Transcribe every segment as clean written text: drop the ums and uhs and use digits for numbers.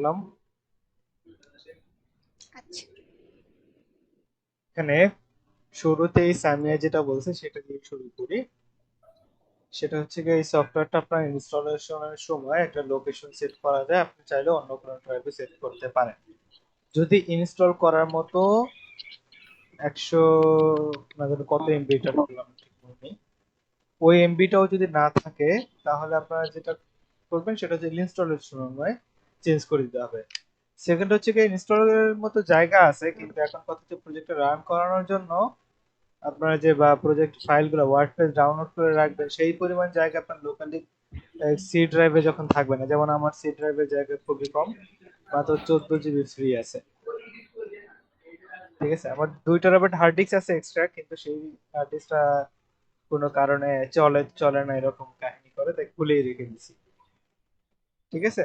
করলাম। আচ্ছা। এখানে শুরুতেই সামিয়া যেটা বলছে সেটা দিয়ে শুরু করি। সেটা হচ্ছে গিয়ে এই সফটওয়্যারটা আপনার ইনস্টলেশনের সময় একটা লোকেশন সেট করা যায়, আপনি চাইলে অন্য কোনো ড্রাইভে সেট করতে পারেন। যদি ইনস্টল করার মতো 100 না জানি কত এমবি এটা বললাম ঠিক মনে নেই, ওই এমবিটাও যদি না থাকে তাহলে আপনারা যেটা করবেন সেটা হচ্ছে ইনস্টলেশন সময় চেঞ্জ করে দিতে হবে। সেকেন্ড হচ্ছে কি, ইনস্টলের মতো জায়গা আছে কিন্তু এখন কথা হচ্ছে প্রজেক্টটা রান করানোর জন্য আপনারা যে বা প্রজেক্ট ফাইলগুলো ওয়ার্ডপ্রেস ডাউনলোড করে রাখবেন সেই পরিমাণ জায়গা আপনার লোকালি সি ড্রাইভে যখন থাকবে না। যেমন আমার সি ড্রাইভের জায়গা খুবই কম, মাত্র 14 জিবি ফ্রি আছে। ঠিক আছে, আমার 2 টেরাবাইট হার্ড ডিস্ক আছে এক্সট্রা, কিন্তু সেই হার্ড ডিস্কটা কোনো কারণে চলে চলে না, এরকম কাহিনী করে তাই খুলেই রেখে দিছি। ঠিক আছে,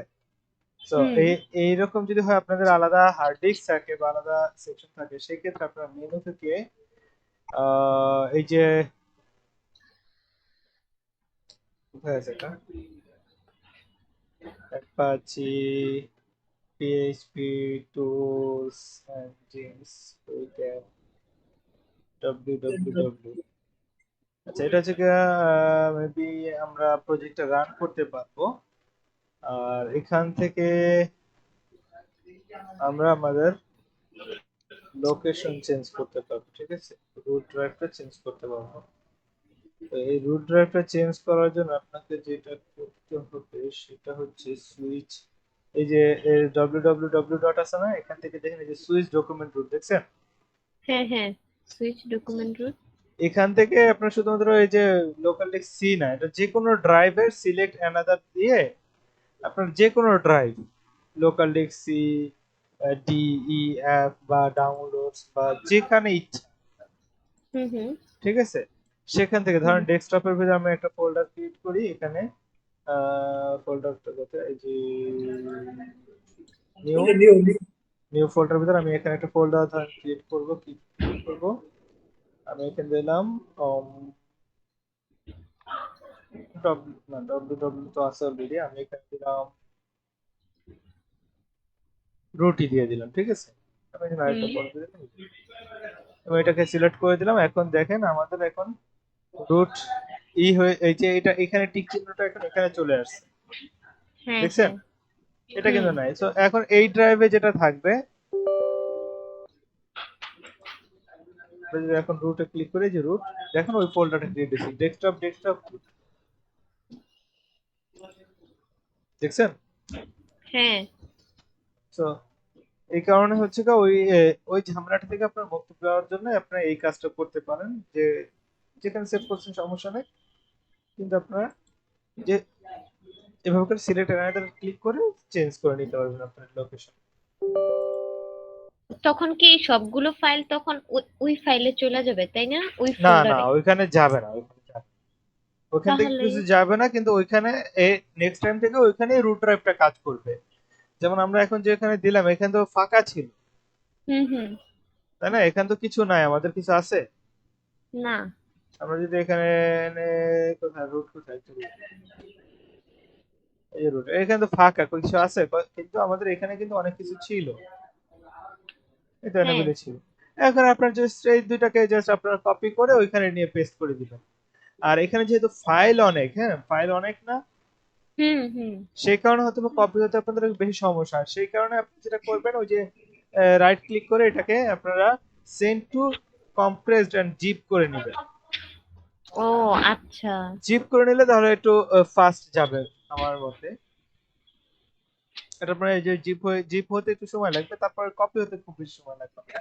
তো হুম। এইরকম যদি হয় আপনাদের আলাদা হার্ড ডিস্ক থাকে বা আলাদা সেকশন থাকে, সেই ক্ষেত্রে আপনার মেনু থেকে এই যে কোথায় আছে এটা, Apache PHP tools and with www, আচ্ছা এটা হচ্ছে মেবি আমরা প্রজেক্টটা রান করতে পারবো। আর এখান থেকে আমরা আমাদের লোকেশন চেঞ্জ করতে পারবো। ঠিক আছে, রুট ড্রাইভটা চেঞ্জ করতে পারবো। তো এই রুট ড্রাইভটা চেঞ্জ করার জন্য আপনাকে যেটা করতে হবে সেটা হচ্ছে সুইচ, এই যে www ডট আছে না, এখান থেকে দেখেন এই যে সুইচ ডকুমেন্ট রুট দেখছেন, হ্যাঁ হ্যাঁ, সুইচ ডকুমেন্ট রুট। এখান থেকে আপনার শুধুমাত্র এই যে লোকাল ডিস্ক সি না, এটা যে কোনো ড্রাইভের সিলেক্ট অ্যানাদার দিয়ে আপনার যে কোনো drive local disk C, D, E, F বা ডাউনলোডস বা যেখানে ইচ্ছা, হুম হুম ঠিক আছে, সেখান থেকে হুম ধরেন ডেস্কটপের ভিতরে আমি একটা ফোল্ডার ক্রিয়েট করি। এখানে ফোল্ডারটা কোথায়, এই যে নিউ, নিউ ফোল্ডার ভিতরে আমি এখানে একটা ফোল্ডার ধরেন ক্রিয়েট করব। কি ক্রিয়েট করব, আমি এখানে দিলাম ডব্লিউ ডব্লিউ তো আছে অলরেডি, আমি এখানে দিলাম রুটি দিয়ে দিলাম। ঠিক আছে, আমি এখানে আরেকটা হুম। ফোল্ডার দিলাম, আমি এটাকে সিলেক্ট করে দিলাম। এখন দেখেন আমাদের এখন রুট ই হয়ে এই যে এটা এখানে টিক চিহ্নটা এখন এখানে চলে আসছে, হ্যাঁ দেখছেন? হ্যাঁ। এটা হুম। কিন্তু নাই। তো এখন এই ড্রাইভে যেটা থাকবে, আমরা যদি এখন রুটে ক্লিক করি, যে রুট দেখেন ওই ফোল্ডারটা ক্রিয়েট হয়েছে, ডেস্কটপ ডেস্কটপ, দেখছেন? হ্যাঁ। তো এই কারণে হচ্ছে কি ওই ওই ঝামেলাটা থেকে আপনার মুক্তি পাওয়ার জন্য আপনারা এই কাজটা করতে পারেন, যে যেখানে সেভ করছেন সমস্যা নেই, কিন্তু আপনারা যে এভাবে করে সিলেক্ট অ্যানাদার ক্লিক করে চেঞ্জ করে নিতে পারবেন আপনার লোকেশন। তখন কি সবগুলো ফাইল তখন ওই ফাইলে চলে যাবে, তাই না? ওই না না, ফোল্ডারে? ওইখানে যাবে না, ওইখানে যাবে না। ওইখান থেকে তাহলে? কিছু যাবে না, কিন্তু ওইখানে নেক্সট টাইম থেকে ওইখানেই রুট ড্রাইভটা কাজ করবে। যেমন আমরা এখন যেখানে দিলাম এখানে তো ফাঁকা ছিল, হুম হুম। তাই না? এখানে তো কিছু নাই, আমাদের কিছু আছে? না। আমরা যদি এখানে কোথায় রুট, কোথায় root? এই রুট এখানে তো ফাঁকা, কিছু আছে কিন্তু আমাদের এখানে কিন্তু অনেক কিছু ছিল, এটা হ্যাঁ। অ্যাভেলেবল ছিল। এখন আপনার জাস্ট এই দুইটাকে জাস্ট আপনারা কপি করে ওইখানে নিয়ে পেস্ট করে দিবেন। আর এখানে যেহেতু ফাইল অনেক, হ্যাঁ ফাইল অনেক না, হুম হুম। সেই কারণে হয়তো কপি হতে আপনাদের বেশি সমস্যা হয়। সেই কারণে আপনি যেটা করবেন ওই যে রাইট ক্লিক করে এটাকে আপনারা send to compressed and zip করে নেবেন। ও আচ্ছা। জিপ করে নিলে তাহলে একটু ফাস্ট যাবে আমার মতে। এটা আপনার এই যে জিপ হতে একটু সময় লাগবে, তারপর কপি হতে খুব বেশি সময় লাগবে না।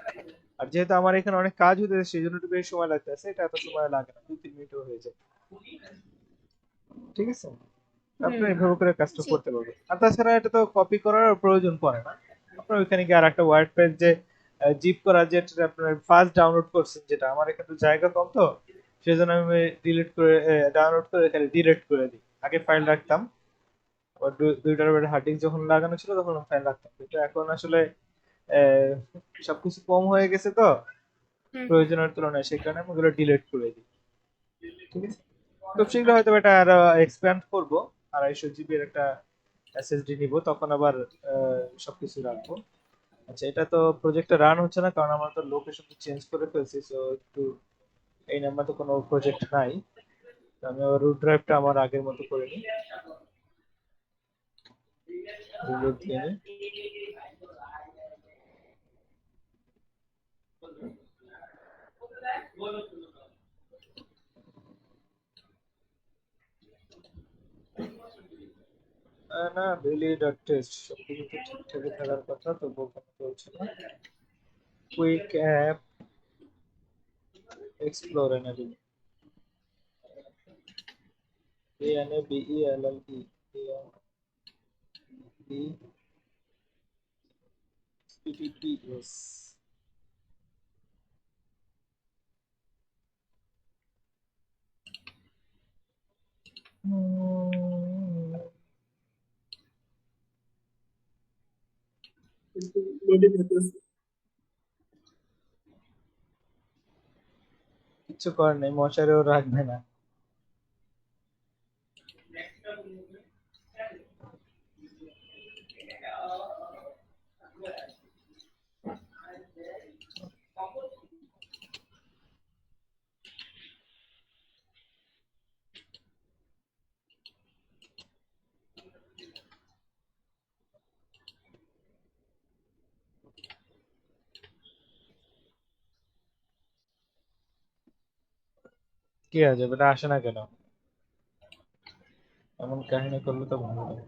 আর যেহেতু আমার এখানে অনেক কাজ হতেছে সেই জন্য একটু বেশি সময় লাগতেছে, এটা এত সময় লাগে না, 2-3 মিনিটও হয়ে যায়। ঠিক আছে, আপনি হুম। এভাবে করে কাজটা জি। করতে পারবেন। আর তাছাড়া এটা তো কপি করার প্রয়োজন পড়ে না, আপনার ওইখানে গিয়ে আর একটা ওয়ার্ডপ্রেস যে জিপ করা, যেটা আপনার ফার্স্ট ডাউনলোড করছেন, যেটা আমার এখানে তো জায়গা কম, তো সেজন্য আমি ডিলিট করে ডাউনলোড করে এখানে ডিলিট করে দিই। আগে ফাইল রাখতাম, আবার 2 টেরাবাইট হার্ড ডিস্ক যখন লাগানো ছিল তখন ফাইল রাখতাম, কিন্তু এখন আসলে আহ, সবকিছু কম হয়ে গেছে তো হুম হুম। প্রয়োজনের তুলনায়, সেই কারণে আমি ওগুলো ডিলিট করে দিই। ঠিক আছে, খুব শীঘ্র হয়তো এটা আরো এক্সপ্যান্ড করবো, 250 জিবির একটা এসএসডি নিব, তখন আবার সবকিছু রাখবো। আচ্ছা, এটা তো প্রজেক্টটা রান হচ্ছে না কারণ আমরা তো লোকেশন চেঞ্জ করে ফেলছি, তো একটু এই নাম্বার তো কোনো প্রজেক্ট নাই। তো আমি আবার রুট ড্রাইভটা আমার আগের মতো করে নিই, রিলোড দিয়ে নিই। না, ভ্যালি ডট টেস্ট সবকিছু তো ঠিকঠাকই থাকার কথা, তো বোকানো চলছে না। কুইক অ্যাপ এক্সপ্লোর এনাবি, ANABELLE, HTTPS। কিন্তু লোডিং হতেছে। কিছু করার নেই, মশারিও রাখবে না। কি আছে, এটা আসে না কেন? এমন কাহিনী করলে তো ভালো লাগে।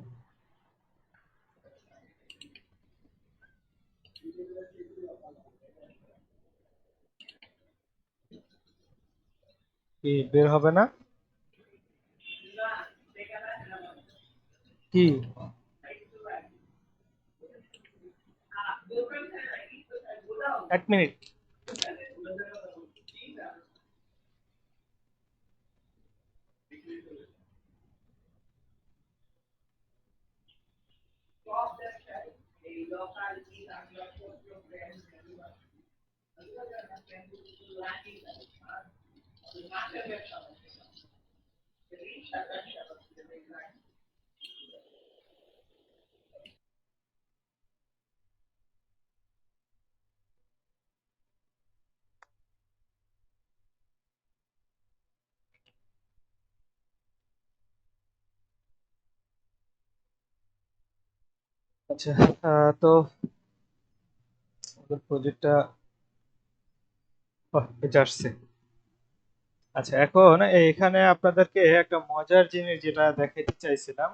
কি বের হবে না? কি? এক মিনিট। আচ্ছা, তো প্রজেক্টটা এটা আসছে। আচ্ছা, এখন এখানে আপনাদেরকে একটা মজার জিনিস যেটা দেখাইতে চাইছিলাম,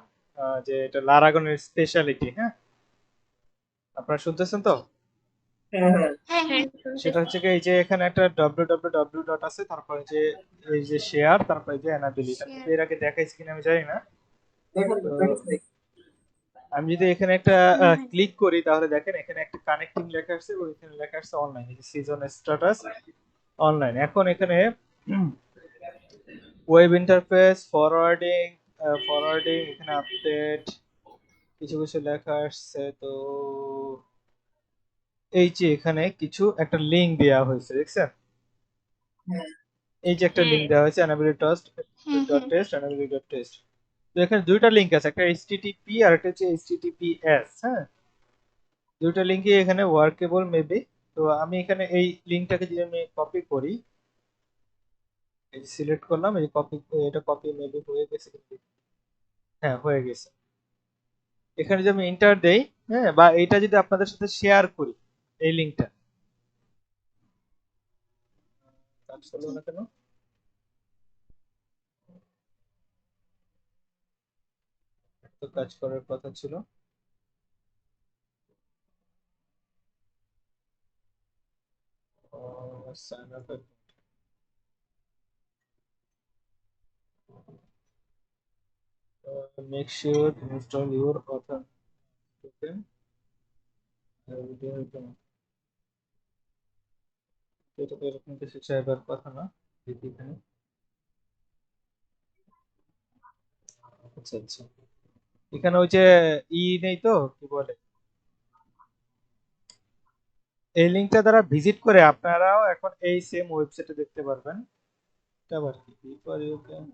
যে এটা লারাগনের স্পেশালিটি। হ্যাঁ, আপনারা শুনতেছেন তো? হ্যাঁ হ্যাঁ হ্যাঁ হ্যাঁ সেটা শুনতেছি। হচ্ছে কি, এই যে এখানে একটা www ডট আছে, তারপরে যে এই যে শেয়ার, তারপরে যে অ্যানাবিলিটি, আমি এর আগে দেখাইছি কিনা আমি জানি না। দেখেন তো দেখেন দেখেন। আমি যদি এখানে একটা ক্লিক করি, তাহলে দেখেন এখানে একটা কানেক্টিং লেখা আছে, ওইখানে লেখা আছে অনলাইন, সিজন স্ট্যাটাস অনলাইন। এখন এখানে ওয়েব ইন্টারফেস, ফরওয়ার্ডিং, এখানে আপডেট কিছু কিছু লেখা আসছে। তো এই যে এখানে কিছু একটা লিংক দেওয়া হয়েছে, দেখছেন? হ্যাঁ এই যে একটা হ্যাঁ লিংক দেওয়া হয়েছে, অ্যানাবিলিটি টেস্ট, অ্যানাবিলিটি ডট টেস্ট। তো এখানে দুইটা লিংক আছে, একটা এইচটিটিপি আর একটা হচ্ছে এইচটিটিপিএস। হ্যাঁ, দুইটা লিংকই এখানে ওয়ার্কেবল মেবি। তো আমি এখানে এই লিংকটাকে যদি আমি কপি করি, এই সিলেক্ট করলাম, এই কপি, এটা কপি মেবি হয়ে গেছে কিন্তু। হ্যাঁ, হয়ে গেছে। এখানে যদি আমি এন্টার দেই, হ্যাঁ, বা এইটা যদি আপনাদের সাথে শেয়ার করি, এই লিংকটা কাজ করলো না কেন? তো কাজ করার কথা ছিল। Sign up, make sure install your author token. এটা তো এরকম কিছু চাইবার কথা না। দেখি এখানে। আচ্ছা আচ্ছা, এখানে ওই যে নেই তো, কি বলে, এই লিংকটা দ্বারা ভিজিট করে আপনারাও এখন এই সেম ওয়েবসাইটে দেখতে পারবেন। এটা আবার কি, before you can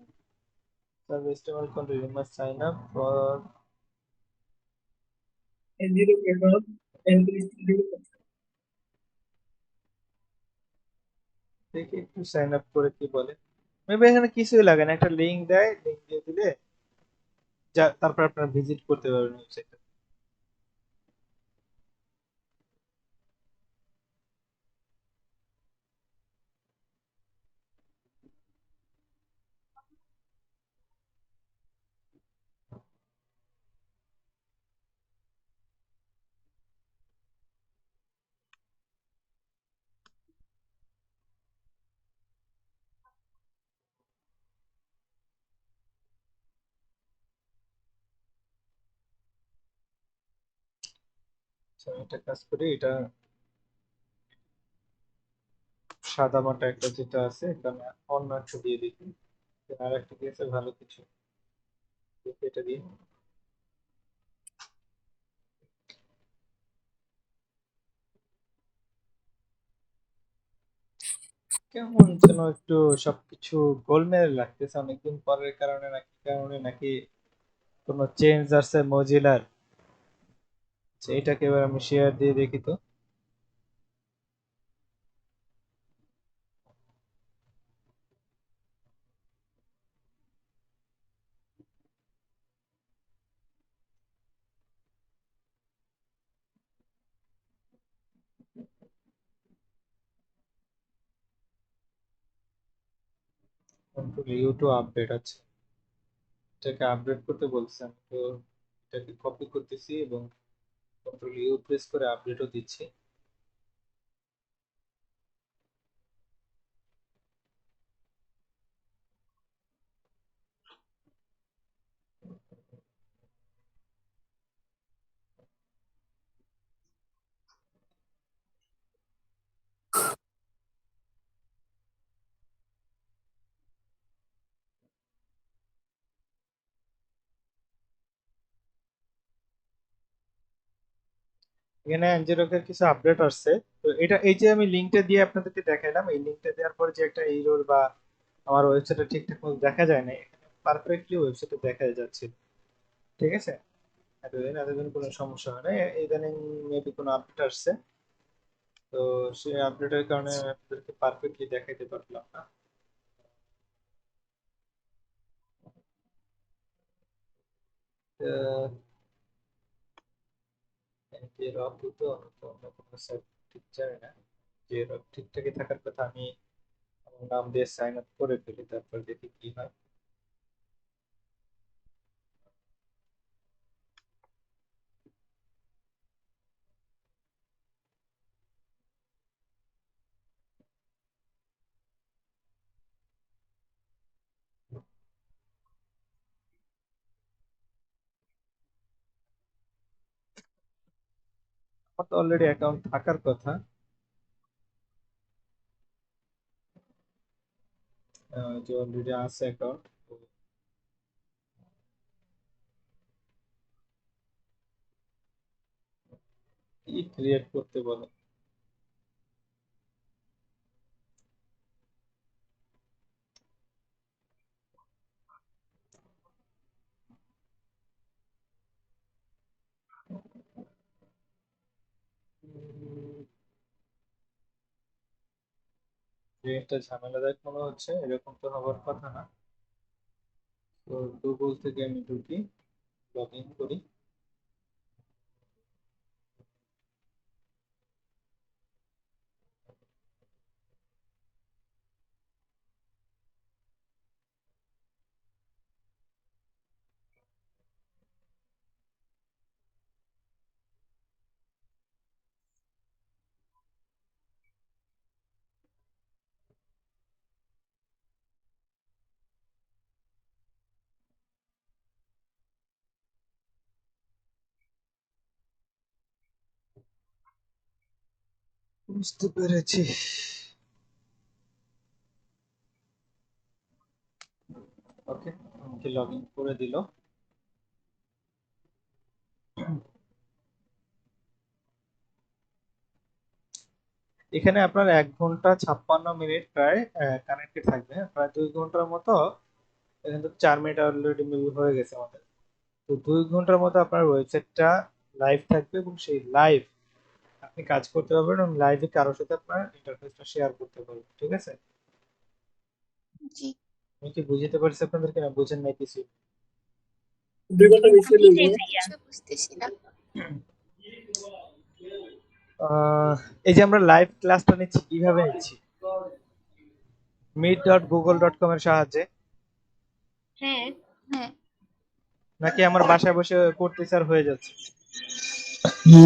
service table continue must sign up for NGO account entry studio. দেখি একটু সাইন আপ করে কি বলে। মেবি এখানে কিছুই লাগে না, একটা লিংক দেয়, লিংক দিয়ে দিলে যা তারপর আপনারা ভিজিট করতে পারবেন ওয়েবসাইটে। So, একটা কাজ করি, এটা সাদা মাটা একটা যেটা আছে এখানে অন্য একটা দিয়ে দেখি, আর একটা দিয়েছে ভালো কিছু, দেখি এটা দিয়ে। কেমন যেন একটু সবকিছু গোলমেলে লাগতেছে, অনেকদিন পরের কারণে নাকি কোনো চেঞ্জ আসছে মজিলার। এইটাকে এবার আমি শেয়ার দিয়ে দেখি তো। কন্ট্রোল ইউ টু আপডেট আছে, এটাকে আপডেট করতে বলছে, আমি তো এটাকে কপি করতেছি এবং কন্ট্রোল ইউ প্রেস করে আপডেটও দিচ্ছি। এখানে এনজিরোকের কিছু আপডেট আসছে। তো এটা, এই যে আমি লিংকটা দিয়ে আপনাদেরকে দেখাইলাম, এই লিংকটা দেওয়ার পরে যে একটা এরর বা আমার ওয়েবসাইটে ঠিকঠাক মতো দেখা যায় না, এখানে পারফেক্টলি ওয়েবসাইটে দেখা যাচ্ছে। ঠিক আছে, এতদিন কোনো সমস্যা হয় না, ইদানিং মেবি কোনো আপডেট আসছে। তো সেই আপডেটের কারণে আমি আপনাদেরকে পারফেক্টলি দেখাইতে পারলাম না। যে রব তো অন্য কোনো সাইট ঠিক জানি না, যে রব ঠিকঠাকই থাকার কথা, আমি আমার নাম দিয়ে সাইন আপ করে ফেলি, তারপর দেখি কি হয়। আমার তো অলরেডি অ্যাকাউন্ট থাকার কথা, যে অলরেডি আছে অ্যাকাউন্ট। কি ক্রিয়েট করতে বলো? একটা ঝামেলাদায়ক মনে হচ্ছে, এরকম তো হওয়ার কথা না। তো গুগল থেকে আমি ঢুকি, লগ ইন করি। বুঝতে পেরেছি। ওকে, আমাকে লগ ইন করে দিল। এখানে আপনার 1 ঘন্টা 56 মিনিট প্রায় কানেক্টেড থাকবে, প্রায় 2 ঘন্টার মতো। এখানে তো 4 মিনিট অলরেডি মেবি হয়ে গেছে আমাদের। তো 2 ঘন্টার মতো আপনার ওয়েবসাইটটা লাইভ থাকবে এবং সেই লাইভ আপনি কাজ করতে পারবেন এবং লাইভে কারোর সাথে আপনার ইন্টারফেসটা শেয়ার করতে পারবেন। ঠিক আছে? জি। আমি কি বুঝাতে পারছি আপনাদেরকে, না বুঝেন নাই কিছু? দুই ঘন্টা বেশি বুঝি লইব। নাই ভাইয়া। কিছু বুঝতেছি না। এই যে আমরা লাইভ ক্লাসটা নিচ্ছি কিভাবে নিচ্ছি? meet.google.com এর সাহায্যে, হ্যাঁ, হ্যাঁ। নাকি আমার বাসায় বসে করতেছি আর হয়ে যাচ্ছে?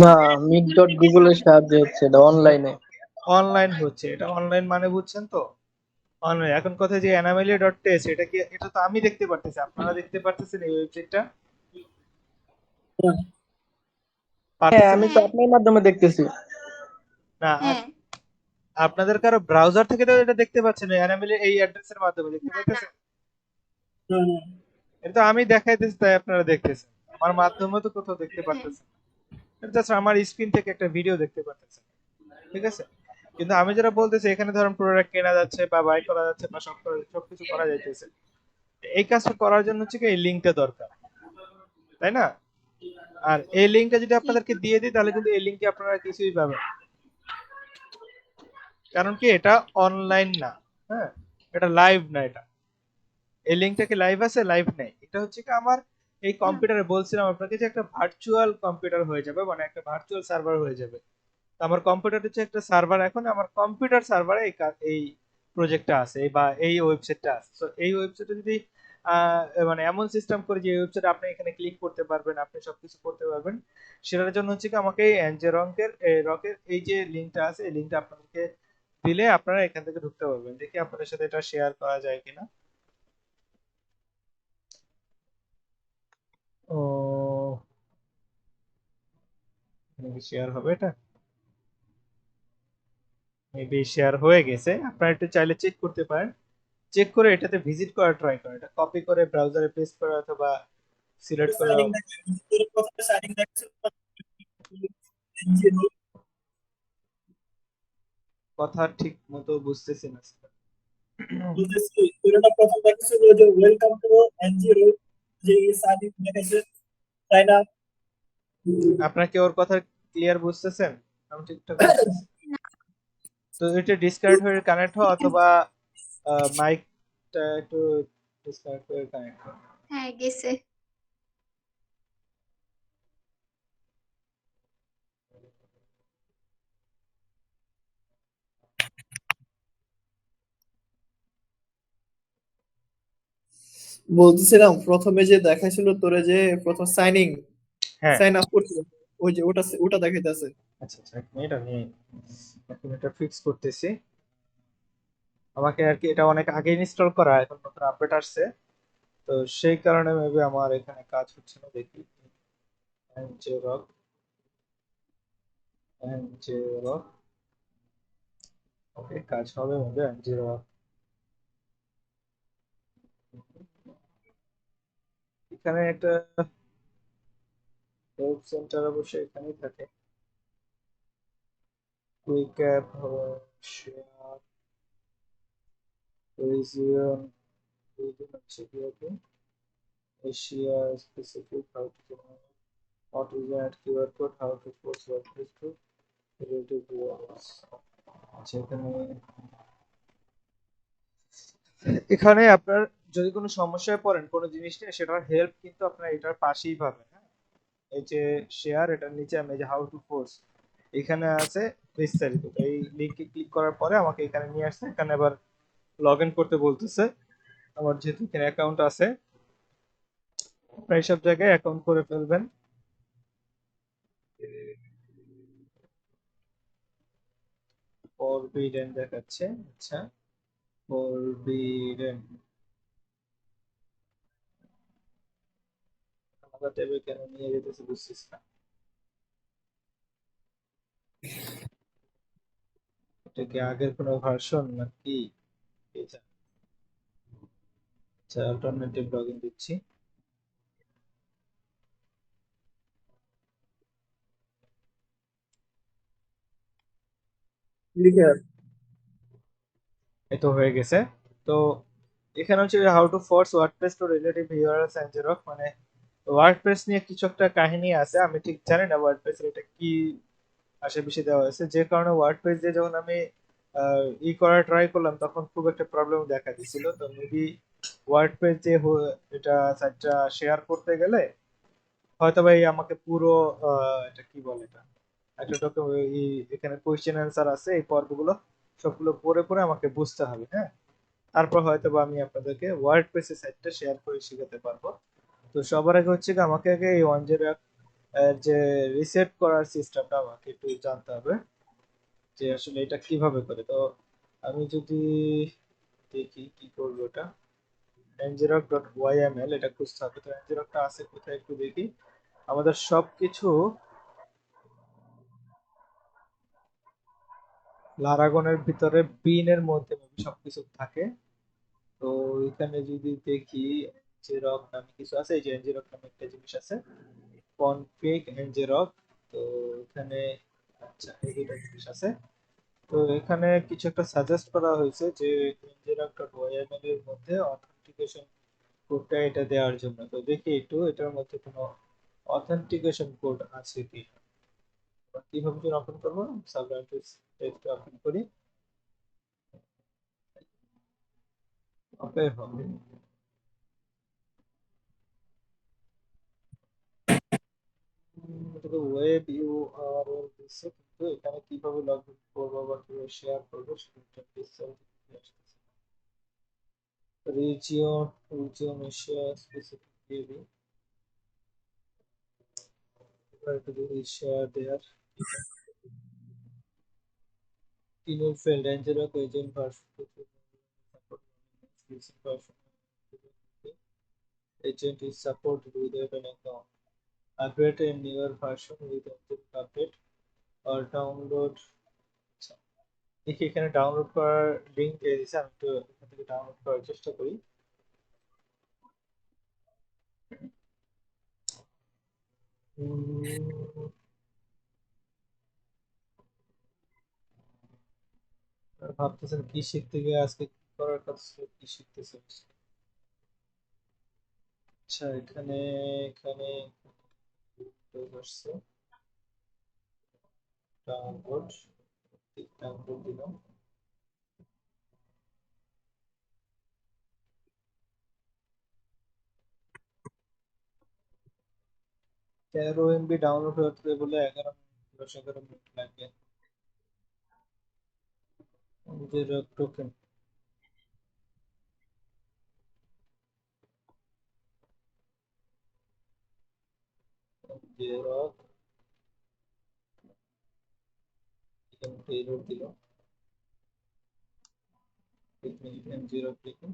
না, মিট গুগল ডট মিটে গুগলের সাহায্যে হচ্ছে, এটা অনলাইনে। অনলাইন হচ্ছে, এটা অনলাইন মানে বুঝছেন তো? অনলাইন। এখন কথা যে anomaly.test, এটা কি, এটা তো আমি দেখতে পারতেছি, আপনারা দেখতে পারতেছেন এই ওয়েবসাইটটা? হ্যাঁ, হ্যাঁ, পারতেছেন? আমি তো হ্যাঁ, আপনার মাধ্যমে দেখতেছি। না, হ্যাঁ। আপনাদের কারো ব্রাউজার থেকে তো এটা দেখতে পাচ্ছেন না, anomaly এই অ্যাড্রেসের মাধ্যমে দেখতে না, না। পাইতেছেন? হ্যাঁ, হ্যাঁ। এটা তো আমি দেখাইতেছি তাই আপনারা দেখতেছেন, আমার মাধ্যমে তো কোথাও দেখতে হ্যাঁ। পারতেছেন। এটা জাস্ট আমার স্ক্রিন থেকে একটা ভিডিও দেখতে পারতেছেন। ঠিক আছে? কিন্তু আমি যেটা বলতেছি, এখানে ধরুন প্রোডাক্ট কেনা যাচ্ছে বা বাই করা যাচ্ছে বা সবকিছু করা যাইতেছে। এই কাজটা করার জন্য হচ্ছে কি এই লিঙ্কটা দরকার, তাই না? আর এই লিঙ্কটা যদি জি। আপনাদেরকে দিয়ে দিই তাহলে কিন্তু এই লিঙ্কে আপনারা কিছুই পাবেন না। কারণ কি, এটা অনলাইন না। হ্যাঁ, এটা লাইভ না। এটা, এই লিঙ্কটা কি লাইভ আছে? লাইভ নেই। এটা হচ্ছে কি আমার এই না। কম্পিউটারে বলছিলাম আপনাকে যে একটা ভার্চুয়াল কম্পিউটার হয়ে যাবে, মানে একটা ভার্চুয়াল সার্ভার হয়ে যাবে। তো আমার কম্পিউটার হচ্ছে একটা সার্ভার, এখন আমার কম্পিউটার সার্ভারে এই প্রজেক্টটা আছে বা এই ওয়েবসাইটটা আছে। তো এই ওয়েবসাইটে যদি মানে এমন সিস্টেম করে যে ওয়েবসাইটে আপনি এখানে ক্লিক করতে পারবেন, আপনি সবকিছু করতে পারবেন, সেটার জন্য হচ্ছে কি আমাকে এই এনজে রকের এই যে লিঙ্কটা আছে, এই লিঙ্কটা আপনাদেরকে দিলে আপনারা এখান থেকে ঢুকতে পারবেন। দেখি আপনাদের সাথে এটা শেয়ার করা যায় কিনা। ও, শেয়ার হবে এটা? মেবি শেয়ার হয়ে গেছে। আপনারা একটু চাইলে চেক করতে পারেন। চেক করে এটাতে ভিজিট করা ট্রাই করেন, এটা কপি করে ব্রাউজারে পেস্ট করে অথবা সিলেক্ট করে। সাইনিং দেখেন, তোর কথা সাইনিং দেখছে NGO কথা ঠিক মতো বুঝতেছি না। বুঝতেছি। তোর একটা প্রথম দেখছিল যে ওয়েলকাম টু NGO, যে সাইনিং দেখাইছে, তাই না? আপনার কি ওর কথা ক্লিয়ার বুঝতেছেন? আমি ঠিকঠাক বুঝতেছি। তো এটা ডিসকানেক্ট হয়ে কানেক্ট হওয়া অথবা মাইকটা একটু ডিসকানেক্ট হয়ে কানেক্ট হওয়া। হ্যাঁ, গেছে। বলতেছিলাম প্রথমে যে দেখাইছিল তোরে, যে প্রথম সাইনিং হ্যাঁ, সাইন আপ করছিল, ওই যে ওটা দেখাইতেছে। আচ্ছা আচ্ছা, এক মিনিট, আমি এখন এটা ফিক্স করতেছি। আমাকে আর কি এটা অনেক আগে ইনস্টল করা, এখন নতুন আপডেট আসছে, তো সেই কারণে মেবি আমার এখানে কাজ হচ্ছে না। দেখি এনজেরক, এনজেরক, ওকে, কাজ হবে মেবি এনজেরক। এখানে একটা হেল্প সেন্টার অবশ্যই এখানেই থাকে। Quick app, share, region, reason হচ্ছে কি okay, Asia specific, how to how to generate QR code, how to post WordPress to related URLs। আচ্ছা, এখানে আপনার যদি কোনো সমস্যায় পড়েন কোনো জিনিস নিয়ে, সেটার হেল্প কিন্তু আপনার এটার পাশেই পাবেন। হ্যাঁ, এই যে শেয়ার, এটার নিচে আমি যে হাউ টু পোস্ট, এখানে আছে বিস্তারিত। তো এই লিঙ্কে ক্লিক করার পরে আমাকে এখানে নিয়ে আসছে, এখানে আবার লগ ইন করতে বলতেছে। আমার যেহেতু এখানে অ্যাকাউন্ট আছে, প্রায় সব জায়গায় অ্যাকাউন্ট করে ফেলবেন। ফরবিডেন দেখাচ্ছে, আচ্ছা, ফরবিডেন আলাদা ট্যাবে কেন নিয়ে যেতেছে বুঝছিস না। এটা কি আগের কোনো ভার্সন নাকি? এটা, আচ্ছা, অল্টারনেটিভ লগইন দিচ্ছি। লিখে এই তো হয়ে গেছে। তো এখানে হচ্ছে how to force WordPress to relative URLs and xerox, মানে ওয়ার্ডপ্রেস নিয়ে কিছু একটা কাহিনী আছে, আমি ঠিক জানি না ওয়ার্ডপ্রেস এটা কি আশেপাশে দেওয়া হয়েছে, যে কারণে ওয়ার্ডপ্রেস দিয়ে যখন আমি করার ট্রাই করলাম তখন খুব একটা প্রবলেম দেখা দিছিল। তো মেবি ওয়ার্ডপ্রেস দিয়ে এটা সাইটটা শেয়ার করতে গেলে হয়তো ভাই আমাকে পুরো এটা কি বলে এটা একটা এখানে কোয়েশ্চেন অ্যান্সার আছে, এই পর্বগুলো সবগুলো পড়ে পড়ে আমাকে বুঝতে হবে, হ্যাঁ। তারপর হয়তো বা আমি আপনাদেরকে ওয়ার্ডপ্রেসের সাইটটা শেয়ার করে শেখাতে পারবো। তো সবার আগে হচ্ছে কি আমাকে আগে এই 1 যে রিসেট করার সিস্টেমটা আমাকে একটু জানতে হবে, যে আসলে এটা কিভাবে করে। তো আমি যদি দেখি কি করবো, এটা ngrok.yml এটা খুঁজতে হবে। তো ngrok-টা আছে কোথায় একটু দেখি। আমাদের সবকিছু লারাগনের ভিতরে বিনের মধ্যে সবকিছু থাকে। তো এখানে যদি দেখি ngrok নামে কিছু আছে, এই যে ngrok নামে একটা জিনিস আছে, কনফিগ ngrok। তো এখানে আচ্ছা এই দুইটা জিনিস আছে। তো এখানে কিছু একটা সাজেস্ট করা হয়েছে যে ngrok.yml এর মধ্যে অথেন্টিকেশন কোডটা এটা দেওয়ার জন্য। তো দেখি একটু এটার মধ্যে কোনো অথেন্টিকেশন কোড আছে কি। কিভাবে যেন ওপেন করবো, সাবলাইটেক্স টেক্সট ওপেন করি, ওপেন হবে। এটাকে ওয়েব ইউআরএল দিচ্ছে, কিন্তু এখানে কিভাবে লগ ইন করবো বা কিভাবে শেয়ার করবো সেটা রিজিয়ন এশিয়া স্পেসিফিক দিয়ে দিই। এবার এটা যদি share there email failed, Angela agent version agent is supported without an account. Upgrade a newer version with Angelic update or download। দেখি এখানে ডাউনলোড করার লিংক দিয়ে দিছে, আমি একটু এখান থেকে ডাউনলোড করার চেষ্টা করি। ভাবতেছেন কি শিখতে গিয়ে আজকে কি করার কথা ছিল, কি শিখতেছেন। আচ্ছা এখানে এখানে আসছে ডাউনলোড, ডাউনলোড দিলাম। 13 MB ডাউনলোড হতে বলে 11 10 11 মিনিট লাগবে। যে টোকেন যে রক এরর দিল, M0 clicking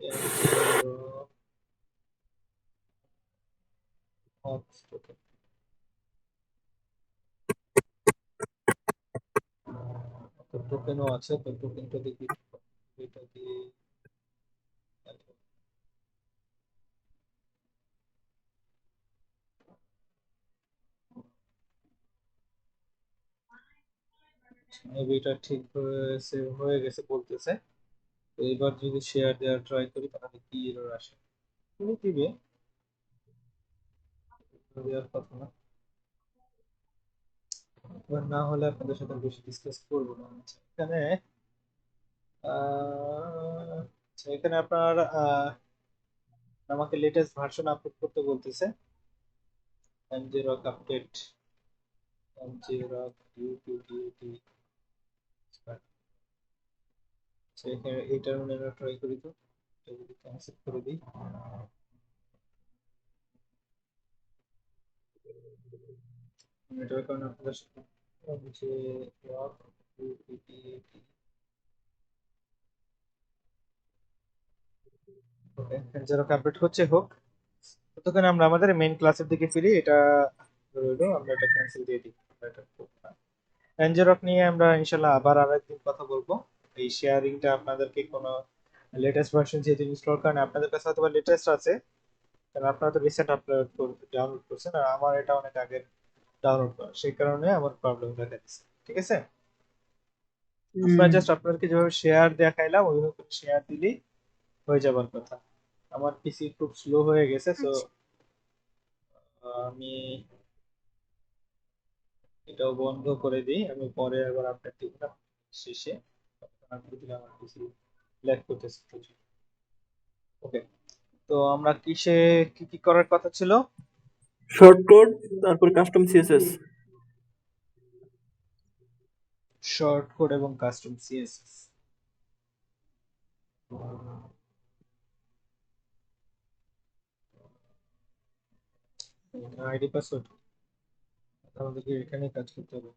M0 Hawks token. তো টোকেনও আছে, তো টোকেনটা দেখি এটা দিয়ে মেবি এটা ঠিক সেভ হয়ে গেছে বলতেছে। তো এবার যদি শেয়ার দেওয়ার ট্রাই করি তাহলে কি এরর আসে, তুমি দিবে দেওয়ার কথা না। এবার না হলে আপনাদের সাথে বেশি ডিসকাস করবো না। আচ্ছা, এখানে আচ্ছা, এখানে আপনার আমাকে লেটেস্ট ভার্সন আপলোড করতে বলতেছে। ngrok update ngrok UTDT। আচ্ছা, এখানে এই টার্মিনাল ট্রাই করি, তো এটা যদি ক্যান্সেল করে দিই। এটার কারণে আপনাদের সাথে যে rock UTDT। ওকে, ngrok আপডেট হচ্ছে, হোক। ততক্ষণ আমরা আমাদের মেইন ক্লাসের দিকে ফিরি। এটা রইলো, আমরা এটা ক্যান্সেল দিয়ে দিই। আমরা এটা করবো না। ngrok নিয়ে আমরা ইনশাল্লাহ আবার আরেকদিন কথা বলবো। এই শেয়ারিংটা আপনাদেরকে কোনো লেটেস্ট ভার্সন যেহেতু ইনস্টল করেন, আপনাদের কাছে হয়তো লেটেস্ট আছে, কারণ আপনারা তো রিসেন্ট আপলোড ডাউনলোড করছেন, আর আমার এটা অনেক আগে ডাউনলোড করা, সেই কারণে আমার প্রবলেম দেখা দিচ্ছে। ঠিক আছে, আপনারা জাস্ট আপনাদেরকে যেভাবে শেয়ার দেখাইলাম ওইভাবে শেয়ার দিলেই হয়ে যাবার কথা। আমার পিসি খুব স্লো হয়ে গেছে, সো আচ্ছা আমি এটাও বন্ধ করে দিই। আমি পরে আবার আপডেট দিব না শেষে। আপডেট দিলে আমার পিসি ল্যাগ করতেছে প্রচুর। ওকে, তো আমরা কিসে কি কি করার কথা ছিল? শর্ট কোড, তারপর কাস্টম সিএসএস। শর্ট কোড এবং কাস্টম সিএসএস। আইডি পাসওয়ার্ড আমাদেরকে এখানে কাজ করতে হবে।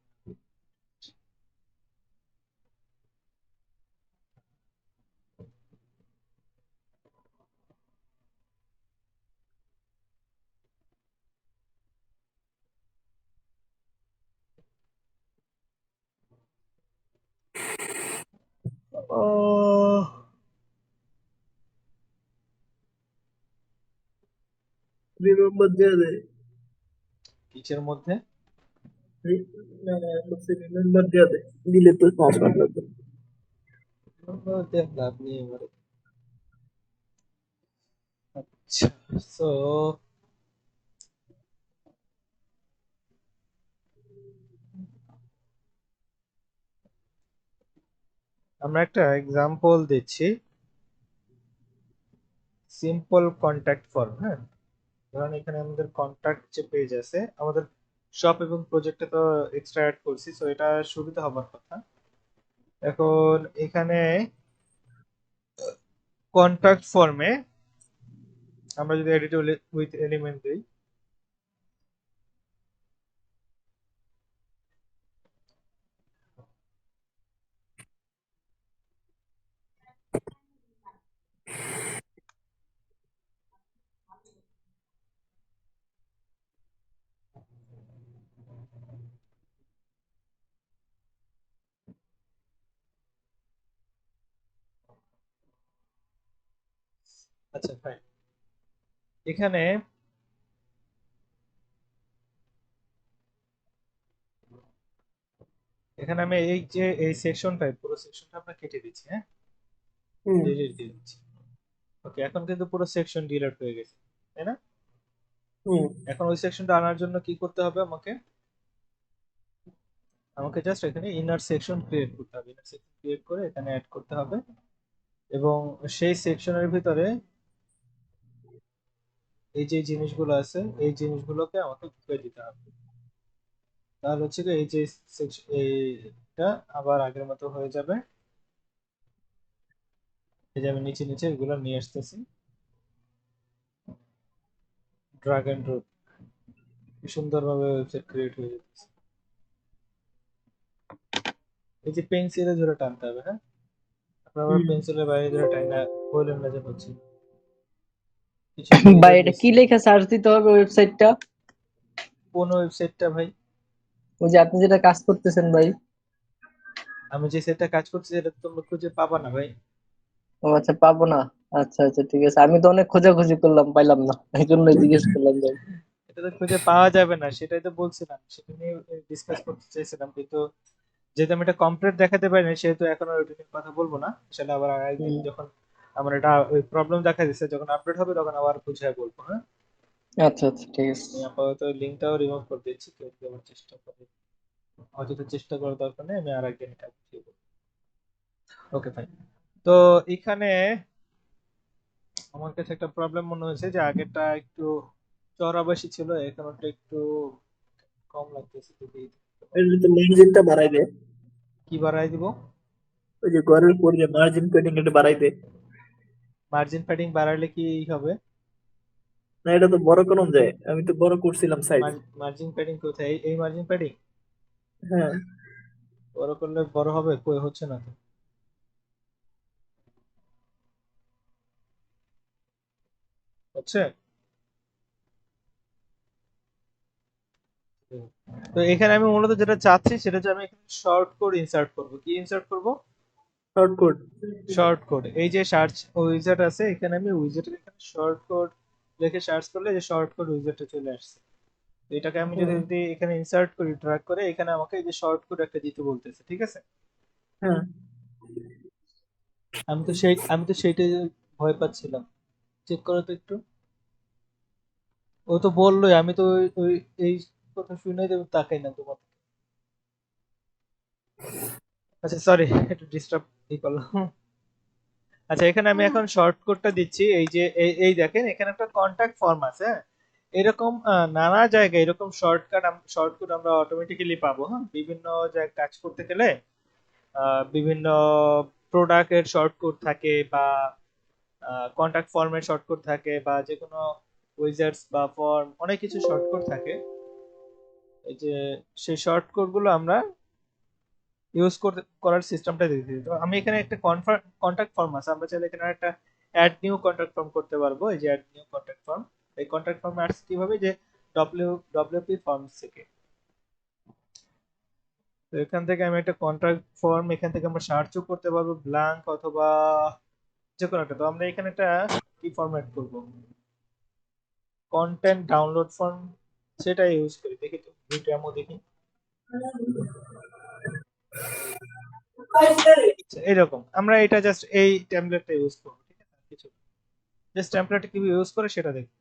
ও, রিমেম্বার দিয়ে দেয়। কিসের মধ্যে? রিমেম্বার দিয়ে দেয়, দিলে তো পাসওয়ার্ড লাগবে। লাভ নেই এবারে। আচ্ছা, সো আমরা একটা এক্সাম্পল দিচ্ছি, সিম্পল কন্ট্যাক্ট ফর্ম। হ্যাঁ, ধরুন এখানে আমাদের কন্ট্যাক্ট যে পেজ আছে, আমাদের শপ এবং প্রজেক্টে তো এক্সট্রা অ্যাড করছি, সো এটা সুবিধা হবার কথা। এখন এখানে কন্ট্যাক্ট ফর্মে আমরা যদি এডিট উইথ এলিমেন্ট দিই, আচ্ছা ফাইন, এখানে এখানে আমি এই যে এই সেকশনটা, পুরো সেকশনটা আমরা কেটে দিচ্ছি। হ্যাঁ, হুম ডিলিট দিয়ে দিচ্ছি। ওকে, এখন কিন্তু পুরো সেকশন ডিলিট হয়ে গেছে, তাই না? হুম এখন ওই সেকশনটা আনার জন্য কি করতে হবে? আমাকে আমাকে জাস্ট এখানে ইনার সেকশন ক্রিয়েট করতে হবে। ইনার সেকশন ক্রিয়েট করে এখানে অ্যাড করতে হবে, এবং সেই সেকশনের ভিতরে এই যে জিনিসগুলো আছে এই জিনিসগুলোকে আমাকে ঢুকিয়ে দিতে হবে। তাহলে হচ্ছে কি, এই যে এইটা আবার আগের মতো হয়ে যাবে। এই যে আমি নিচে নিচে এগুলো নিয়ে আসতেছি, ড্রাগ এন্ড ড্রপ, কি সুন্দরভাবে ওয়েবসাইট ক্রিয়েট হয়ে যাচ্ছে। এই যে পেন্সিলে ধরে টানতে হবে। হ্যাঁ, আপনার আবার হুম। পেন্সিলের বাইরে ধরে টাইনা বললেন না যে হচ্ছে কিছু একটা ভাই বোঝার এটা কি চেষ্টা করুন। লেখা সার্চ দিতে হবে ওয়েবসাইটটা? কোন ওয়েবসাইটটা ভাই? ওই যে আপনি যেটা কাজ করতেছেন ভাই। আমি যে সেটটা কাজ করছি সেটা তো তোমরা খুঁজে পাবা না ভাই। ও আচ্ছা, পাবো না। আচ্ছা আচ্ছা, ঠিক আছে, আমি তো অনেক খোঁজাখুঁজি করলাম, পাইলাম না, এই জন্যই জিজ্ঞেস করলাম ভাই। এটা তো খুঁজে পাওয়া যাবে না, সেটাই তো বলছিলাম, সেটা নিয়ে ডিসকাস করতে চাইছিলাম, কিন্তু যেহেতু আমি এটা কমপ্লিট দেখাতে পারিনি সেহেতু এখন আর ওইটা নিয়ে কথা বলবো না। আসলে আবার আরেকদিন হুম, যখন আমার এটা ওই প্রবলেম দেখা দিচ্ছে, যখন আপডেট হবে তখন আবার বুঝিয়ে বলবো। হ্যাঁ, আচ্ছা আচ্ছা, ঠিক আছে। আমি আপাতত লিঙ্কটাও রিমুভ করে দিচ্ছি, কেউ যদি আমার চেষ্টা করে, অযথা চেষ্টা করার দরকার নেই, আমি আরেকদিন এটা বুঝিয়ে বলবো। Okay fine. তো এখানে আমার কাছে একটা প্রবলেম মনে হয়েছে যে আগেরটা একটু চওড়া বেশি ছিল, এখন ওটা একটু কম লাগতেছে। যদি এর তো মার্জিনটা বাড়াই দে। কি বাড়াই দিব? ওই যে ঘরের উপর যে মার্জিন পেডিং এটা বাড়াই দে। মার্জিন প্যাডিং বাড়ালে কি হবে? না, এটা তো বড় করুন যায়, আমি তো বড় করছিলাম সাইজ। মার্জিন প্যাডিং কোথায়? এই মার্জিন প্যাডিং হ্যাঁ। বড় করলে বড় হবে? কই, হচ্ছে না তো। হচ্ছে। তো এখানে আমি মূলত যেটা চাচ্ছি সেটা হচ্ছে আমি এখানে শর্ট কোড ইনসার্ট করব। কি ইনসার্ট করব? Short code. Short code. এই যে সার্চ উইজার্ড আছে, এখানে আমি উইজার্ডের এখানে শর্ট কোড লিখে সার্চ করলে যে শর্ট কোড উইজার্ডটা চলে আসছে। তো এটাকে আমি যদি হুম। যদি এখানে ইনসার্ট করি, ড্র্যাগ করে, এখানে আমাকে এই যে শর্ট কোড একটা দিতে বলতেছে, ঠিক আছে? হ্যাঁ। আমি তো সেইটাই ভয় পাচ্ছিলাম। চেক করো তো একটু। ও তো বললোই, আমি তো ওই এই কথা শুনে তো তাকাই না তোমার। আচ্ছা সরি, একটু ডিস্টার্ব করলাম। আচ্ছা এখানে আমি এখন শর্টকাটটা দিচ্ছি, এই যে এই দেখেন এখানে একটা কন্টাক্ট ফর্ম আছে, হ্যাঁ? এরকম নানা জায়গায় এরকম শর্টকাট আমরা অটোমেটিক্যালি পাবো, হ্যাঁ? বিভিন্ন জায়গায় কাজ করতে গেলে বিভিন্ন প্রোডাক্টের শর্টকাট থাকে, বা কন্টাক্ট ফর্মের শর্টকাট থাকে, বা যে কোনো উইজার্ডস বা ফর্ম অনেক কিছু শর্টকাট থাকে। এই যে সেই শর্টকাট গুলো আমরা ইউজ করার সিস্টেমটা দিয়ে দিই। তো আমি এখানে একটা কন্টাক্ট ফর্ম আছে, আমরা চাইলে এখানে একটা অ্যাড নিউ কন্টাক্ট ফর্ম করতে পারবো। এই যে অ্যাড নিউ কন্টাক্ট ফর্ম, এই কন্টাক্ট ফর্ম আসছে কিভাবে, যে ডব্লিউপি ফর্মস থেকে। তো এখান থেকে আমি একটা কন্টাক্ট ফর্ম, এখান থেকে আমরা সার্চও করতে পারবো ব্ল্যাঙ্ক অথবা যে কোনো একটা। তো আমরা এখানে একটা কি ফরম্যাট করব, কন্টেন্ট ডাউনলোড ফর্ম, সেটা ইউজ করি। দেখি তো ডেমো দেখি। আচ্ছা, এরকম আমরা এটা জাস্ট এই টেমপ্লেটটা ইউজ করব, ঠিক আছে? আর কিছু জাস্ট টেমপ্লেট কিভাবে ইউজ করে সেটা দেখি।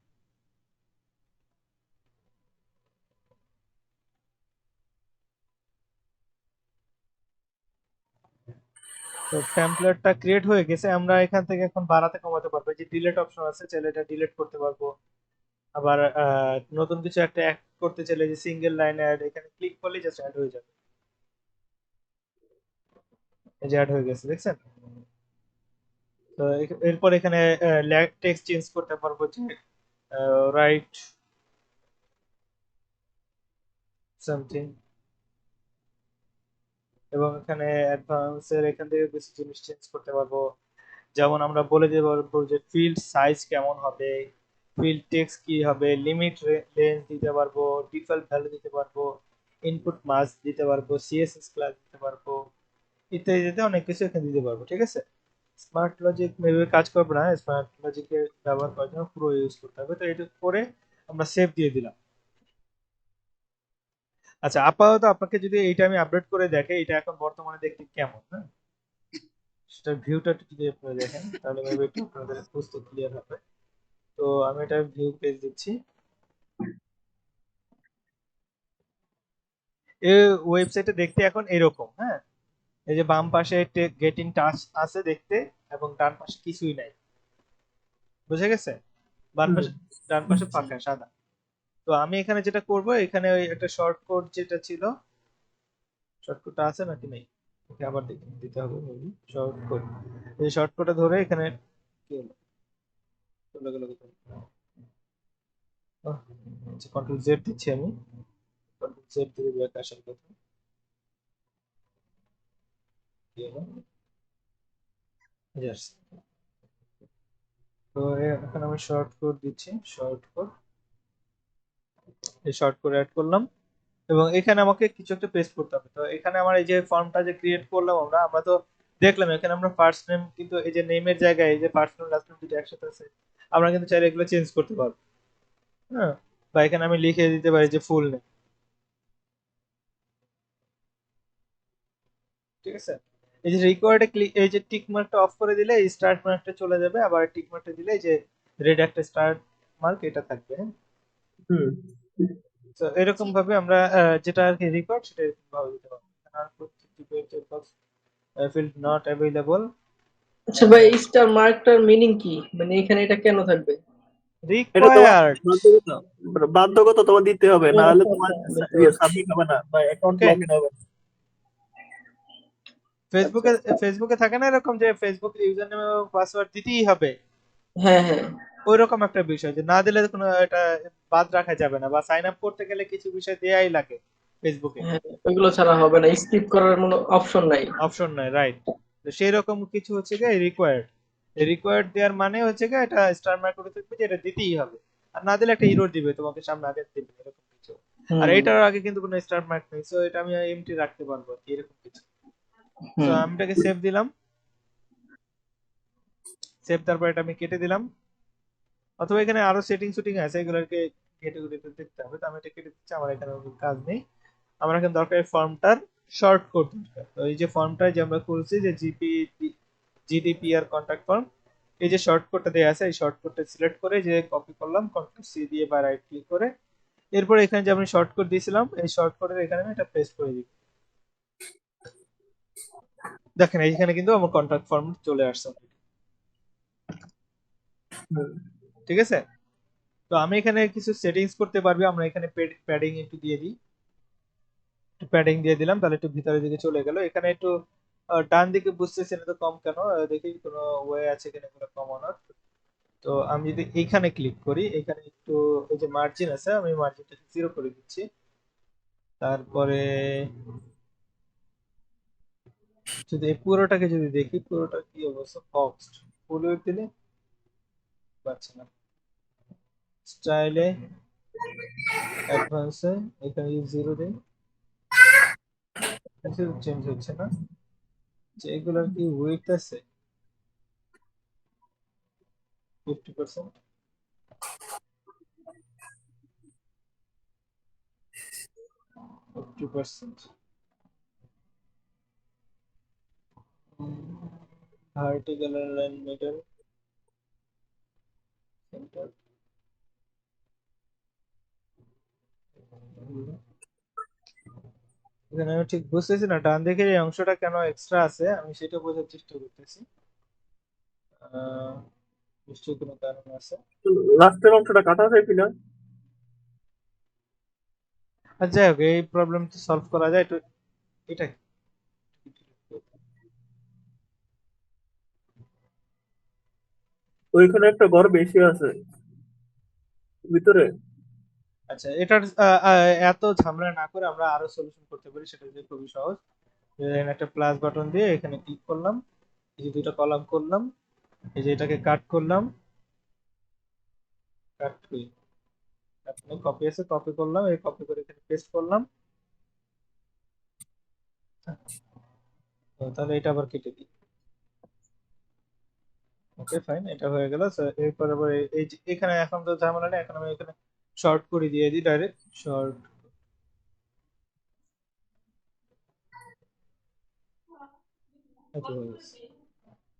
তো টেমপ্লেটটা ক্রিয়েট হয়ে গেছে, আমরা এখান থেকে এখন বাড়াতে কমাতে পারবো। এই যে ডিলিট অপশন আছে, চাইলে এটা ডিলিট করতে পারবো। আবার নতুন কিছু একটা অ্যাড করতে চাইলে যে সিঙ্গেল লাইন অ্যাড, এখানে ক্লিক করলেই জাস্ট অ্যাড হয়ে যাবে। এই যে অ্যাড হয়ে গেছে, দেখছেন? তো এরপর এখানে টেক্সট চেঞ্জ করতে পারবো, যে রাইট সামথিং, এবং এখানে অ্যাডভান্সের এখান থেকে কিছু জিনিস চেঞ্জ করতে পারবো। যেমন আমরা বলে দিতে পারবো যে ফিল্ড সাইজ কেমন হবে, ফিল্ড টেক্সট কি হবে, লিমিট রেঞ্জ দিতে পারবো, ডিফল্ট ভ্যালু দিতে পারবো, ইনপুট মাস্ক দিতে পারবো, সিএসএস ক্লাস দিতে পারবো, ইত্যাদি ইত্যাদি অনেক কিছু এখানে দিতে পারবো, ঠিক আছে? স্মার্ট লজিক মেবি কাজ করবে না, স্মার্ট লজিকের ব্যবহার করার জন্য পুরো ইউজ করতে হবে। তো এটা করে আমরা সেভ দিয়ে দিলাম। আচ্ছা আপাতত আপনাকে যদি এইটা আমি আপডেট করে দেখে, এটা এখন বর্তমানে দেখতে কেমন, হ্যাঁ? সেটা ভিউটা যদি আপনারা দেখেন তাহলে মেবি একটু আপনাদের বুঝতে ক্লিয়ার হবে। তো আমি এটা ভিউ পেজ দিচ্ছি। এই ওয়েবসাইটে দেখতে এখন এরকম, হ্যাঁ? এই যে বাম পাশে গেট ইন টাচ আছে দেখতে, এবং ডান পাশে কিছুই নাই, বুঝে গেছে? বাম পাশে, ডান পাশে ফাঁকা সাদা। তো আমি এখানে যেটা করব, এখানে ওই একটা শর্টকাট যেটা ছিল, শর্টকাটটা আছে নাকি নেই, ওকে আবার দিতে হবে মেবি। শর্টকাট, এই শর্টকাটটা ধরে এখানে কি হলো, চলে গেল কোথায়? আচ্ছা কন্ট্রোল জেড দিচ্ছি আমি, কন্ট্রোল জেড দিয়ে ব্যাক আসার কথা। কি হলো? ইয়েস। তো এখন আমি শর্টকাট দিচ্ছি, শর্টকাট, এই শর্টকাট অ্যাড করলাম, এবং এখানে আমাকে কিছু একটা পেস্ট করতে হবে। তো এখানে আমার এই যে ফর্মটা যে ক্রিয়েট করলাম আমরা তো দেখলাম এখানে আমরা ফার্স্ট নেম, কিন্তু এই যে নেমের জায়গায় এই যে ফার্স্ট নেম লাস্ট নেম দুটো একসাথে আছে, আমরা কিন্তু চাইলে এগুলো চেঞ্জ করতে পারবো, হ্যাঁ? বা এখানে আমি লিখে দিতে পারি যে ফুল নেম, ঠিক আছে? এই যে রিকোয়ার্ডে ক্লিক, এই যে টিক মার্কটা অফ করে দিলে এই স্টার্ট মার্কটা চলে যাবে, আবার টিক মার্কটা দিলে এই যে রেড একটা স্টার্ট মার্ক এটা থাকবে, হ্যাঁ? হুম। তো এরকম ভাবে আমরা যেটা আর কি রিকোয়ার্ড সেটা এরকম ভাবে দিতে পারবো। আর বক্স ফিল্ড নট অ্যাভেলেবল, আচ্ছা ভাই, স্টার মার্কটার মিনিং কি? মানে এখানে এটা কেন থাকবে? এটা তোমার রিকোয়ার্ড। বাধ্যগত তোমার দিতে হবে, ও না হলে আচ্ছা তোমার আচ্ছা, বুঝতে পারছি। সাবমিট হবে না বা অ্যাকাউন্ট ওকে, লগ ইন হবে না। আচ্ছা ফেসবুকে আচ্ছা, ফেসবুকে থাকে না এরকম যে ফেসবুক ইউজার নেম এবং পাসওয়ার্ড দিতেই হবে, হ্যাঁ হ্যাঁ ওই রকম একটা বিষয়, যে না দিলে কোনো এটা বাদ রাখা যাবে না, বা সাইন আপ করতে গেলে কিছু বিষয় দেয়াই লাগে ফেসবুকে, হ্যাঁ, ওইগুলো ছাড়া হবে না, স্কিপ করার কোনো অপশন নাই। অপশন নাই, রাইট? তো সেই রকম কিছু হচ্ছে গিয়ে রিকোয়ার্ড, রিকোয়ার্ড দেওয়ার মানে হচ্ছে গিয়ে এটা স্টার মার্ক করে থাকবে যে এটা দিতেই হবে, আর না দিলে একটা ইরর দিবে তোমাকে সামনে, আগে দিবে এরকম কিছু। আর হুম এটার আগে কিন্তু কোনো স্টার মার্ক নেই, সো এটা আমি এমটি রাখতে পারবো আর কি, এরকম কিছু। সো হুম। আমি এটাকে সেভ দিলাম, সেভ, তারপর এটা আমি কেটে দিলাম, অথবা এখানে আরো সেটিং শুটিং আছে, এগুলোকে কেটে কুটে দেখতে হবে। তো আমি এটা কেটে দিচ্ছি, আমার এখানে কোনো কাজ নেই। আমার এখন দরকার ফর্মটার শর্ট কোড দরকার। তো এই যে ফর্মটা যে আমরা খুলছি যে জিডিপিআর কন্ট্যাক্ট ফর্ম, এই যে শর্টকাটটা দেওয়া আছে এই শর্টকাটটা সিলেক্ট করে যে কপি করলাম, কন্ট্রোল সি দিয়ে বা রাইট ক্লিক করে এরপর এখানে যে আমি শর্টকাট দিয়েছিলাম এই শর্টকাটের এখানে আমি এটা পেস্ট করে দিই। দেখেন এইখানে কিন্তু আমার কন্ট্যাক্ট ফর্ম চলে আসছে, ঠিক আছে। তো আমি এখানে কিছু সেটিংস করতে পারবি, আমরা এখানে প্যাডিং একটু দিয়ে দিই, একটু প্যাডিং দিয়ে দিলাম, তাহলে একটু ভিতরের দিকে চলে গেল। এখানে একটু ডান দিকে বুঝতেছি না তো কম কেন, দেখি কোনো ওয়ে আছে কিনা কোনো কমানোর। তো আমি যদি এইখানে ক্লিক করি, এখানে একটু এই যে মার্জিন আছে আমি মার্জিনটা 0 করে দিচ্ছি। তারপরে যদি এই পুরোটাকে যদি দেখি পুরোটা কি অবস্থা, ফক্সড ফুল উইডথ দিলে পাচ্ছি না, স্টাইলে অ্যাডভান্সে এখানে যদি 0 দিই কিছু চেঞ্জ হচ্ছে না, যে এগুলোর কি উইডথ আছে 50%, 50%, ভার্টিক্যাল লাইন মিডল সেন্টার। এখানে আমি ঠিক বুঝতেছি না ডান দিকের এই অংশটা কেন এক্সট্রা আছে, আমি সেটা বোঝার চেষ্টা করতেছি। নিশ্চয়ই কোনো কারণ আছে। লাস্টের অংশটা কাটা যায় কিনা? আর যাই হোক এই প্রবলেম তো সলভ করা যায়, একটু এটা ওইখানে একটা ঘর বেশি আছে ভিতরে। আচ্ছা এটার এত ঝামেলা না করে আমরা আরো সলিউশন করতে পারি, সেটা যে খুবই সহজ। এখানে একটা প্লাস বাটন দিয়ে এখানে ক্লিক করলাম, এই যে দুটো কলাম করলাম, এই যে এটাকে কাট করলাম, কাট করি কপি আছে কপি করলাম, এই কপি করে এখানে পেস্ট করলাম। তো তাহলে এটা আবার কেটে দিই, ওকে ফাইন, এটা হয়ে গেল। এরপর আবার এই যে এখানে এখন তো ঝামেলা নেই, এখন আমি এখানে শর্ট করে দিয়ে দিই, ডাইরেক্ট শর্ট।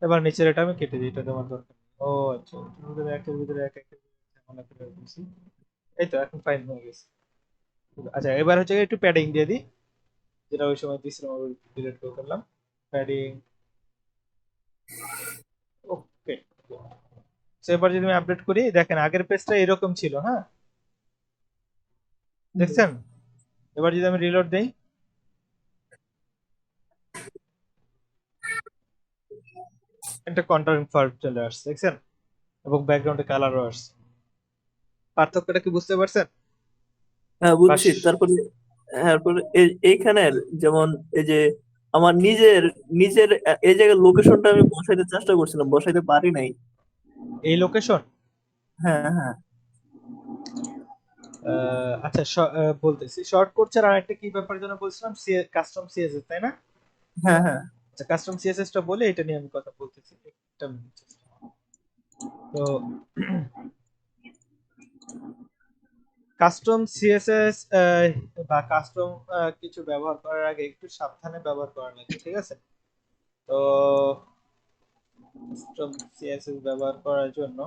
এবার নিচের এটা আমি কেটে দিই, এটা দেওয়ার দরকার নেই। ও আচ্ছা, এটার ভিতরে একের ভিতরে এক একের ভিতরে ঝামেলা করে ফেলছি। এই তো এখন ফাইন হয়ে গেছে। আচ্ছা এবার হচ্ছে একটু প্যাডিং দিয়ে দিই, যেটা ওই সময় দিয়েছিলাম ওই ডিলিট করে ফেললাম, প্যাডিং। ওকে, এবার যদি আমি আপডেট করি দেখেন আগের পেজটা এরকম ছিল, হ্যাঁ দেখছেন। এবার যদি আমি রিলোড দেই একটা কন্ট্রাস্ট ফার্ম চলে আসছে দেখছেন, এবং ব্যাকগ্রাউন্ডে কালারও আসছে। পার্থক্যটা কি বুঝতে পারছেন? হ্যাঁ বুঝছি। তারপরে তারপরে এইখানের যেমন এই যে আমার নিজের নিজের এই জায়গার লোকেশনটা আমি বসাইতে চেষ্টা করছিলাম, বসাইতে পারি নাই। এই লোকেশন, হ্যাঁ হ্যাঁ আচ্ছা বলতেছি শর্ট করছে। আর একটা কি ব্যাপারের জন্য বলছিলাম, কাস্টম সিএসএস তাই না? হ্যাঁ হ্যাঁ আচ্ছা কাস্টম সিএসএস টা বলে এটা নিয়ে আমি কথা বলতেছি একটা মিনিট। তো কাস্টম সিএসএস বা কাস্টম কিছু ব্যবহার করার আগে একটু সাবধানে ব্যবহার করা লাগে, ঠিক আছে। তো কাস্টম সিএসএস ব্যবহার করার জন্য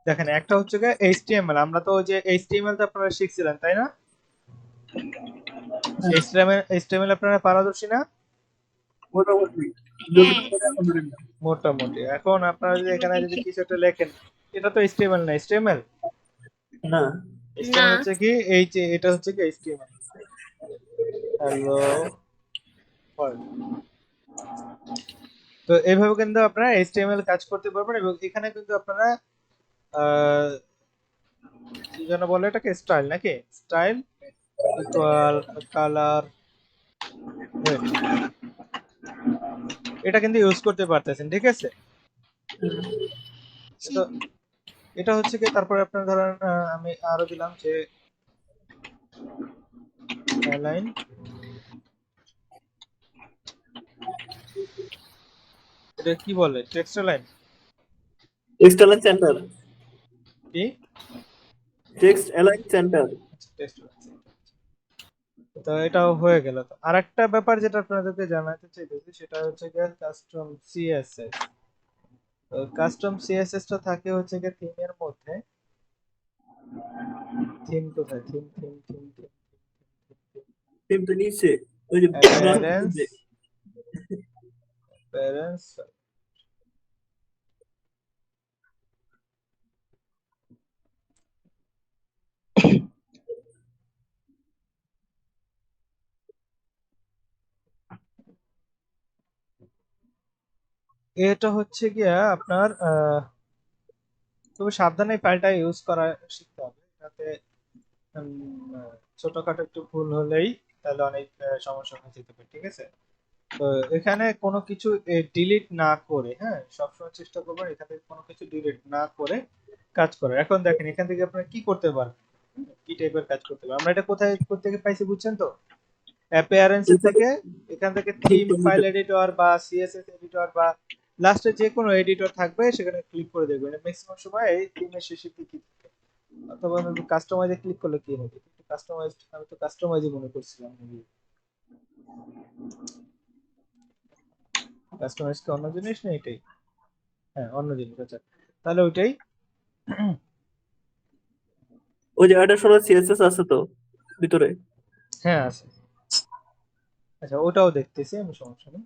দেখেন একটা হচ্ছে গিয়ে এইচটিএমএল, আমরা তো ওই যে এইচটিএমএল তো আপনারা শিখছিলেন তাই না? HTML আপনারা পারদর্শী না? মোটামুটি হ্যাঁ আলহামদুলিল্লাহ। মোটামুটি। এখন আপনারা যদি এখানে যদি কিছু একটা লেখেন, এটা তো HTML না, HTML না না HTML হচ্ছে কি এই যে এটা হচ্ছে কি HTML, হ্যালো ওয়ার্ল্ড। তো এইভাবে কিন্তু আপনারা HTML কাজ করতে পারবেন এবং এখানে কিন্তু আপনারা কি যেন বলে এটাকে, স্টাইল নাকি, স্টাইল ইকুয়াল কালার রেড, এটা কিন্তু ইউজ করতে পারতেছেন, ঠিক আছে? জি তো এটা হচ্ছে কি, তারপরে আপনার ধরেন আমি আরো দিলাম যে লাইন, এটা কি বলে, টেক্সট লাইন এক্সটার্নাল সেন্টার, কি, text align centre. Text line. তো এটাও হয়ে গেল। তো আরেকটা ব্যাপার যেটা আপনাদেরকে জানাতে চাইতেছি সেটা হচ্ছে গিয়ে কাস্টম সিএসএস। তো কাস্টম সিএসএস টা থাকে হচ্ছে গিয়ে থিমের মধ্যে। থিম কোথায়, theme theme theme theme theme তো নিচে ওই যে অ্যাপিয়ারেন্স, অ্যাপিয়ারেন্স, এটা হচ্ছে গিয়া আপনার খুবই সাবধানে ফাইলটা ইউজ করা শিখতে হবে, যাতে ছোটখাটো একটু ভুল হলেই তাহলে অনেক সমস্যা হয়ে যেতে পারে, ঠিক আছে? তো এখানে কোনো কিছু ডিলিট না করে, হ্যাঁ, সবসময় চেষ্টা করবেন এখান থেকে কোনো কিছু ডিলিট না করে কাজ করার। এখন দেখেন এখান থেকে আপনারা কি করতে পারবেন, কি টাইপের কাজ করতে পারবেন। আমরা এটা কোথায় থেকে পাইছি বুঝছেন তো? অ্যাপিয়ারেন্স থেকে, এখান থেকে থিম ফাইল এডিটর বা সিএসএস এডিটর বা লাস্টে যে কোনো এডিটর থাকবে সেখানে ক্লিক করে দেখবেন। ম্যাক্সিমাম সময় এই থিমের শেষে কি কি থাকে, অথবা কাস্টমাইজে ক্লিক করলে কি হবে, কাস্টমাইজ, আমি তো কাস্টমাইজই মনে করছিলাম, কাস্টমাইজ কি অন্য জিনিস না এটাই? হ্যাঁ অন্য জিনিস, আচ্ছা তাহলে ওইটাই। ওই যে অ্যাডিশনাল সিএসএস আছে তো ভিতরে। হ্যাঁ আছে, আচ্ছা ওটাও দেখতেছি আমি, সমস্যা নেই।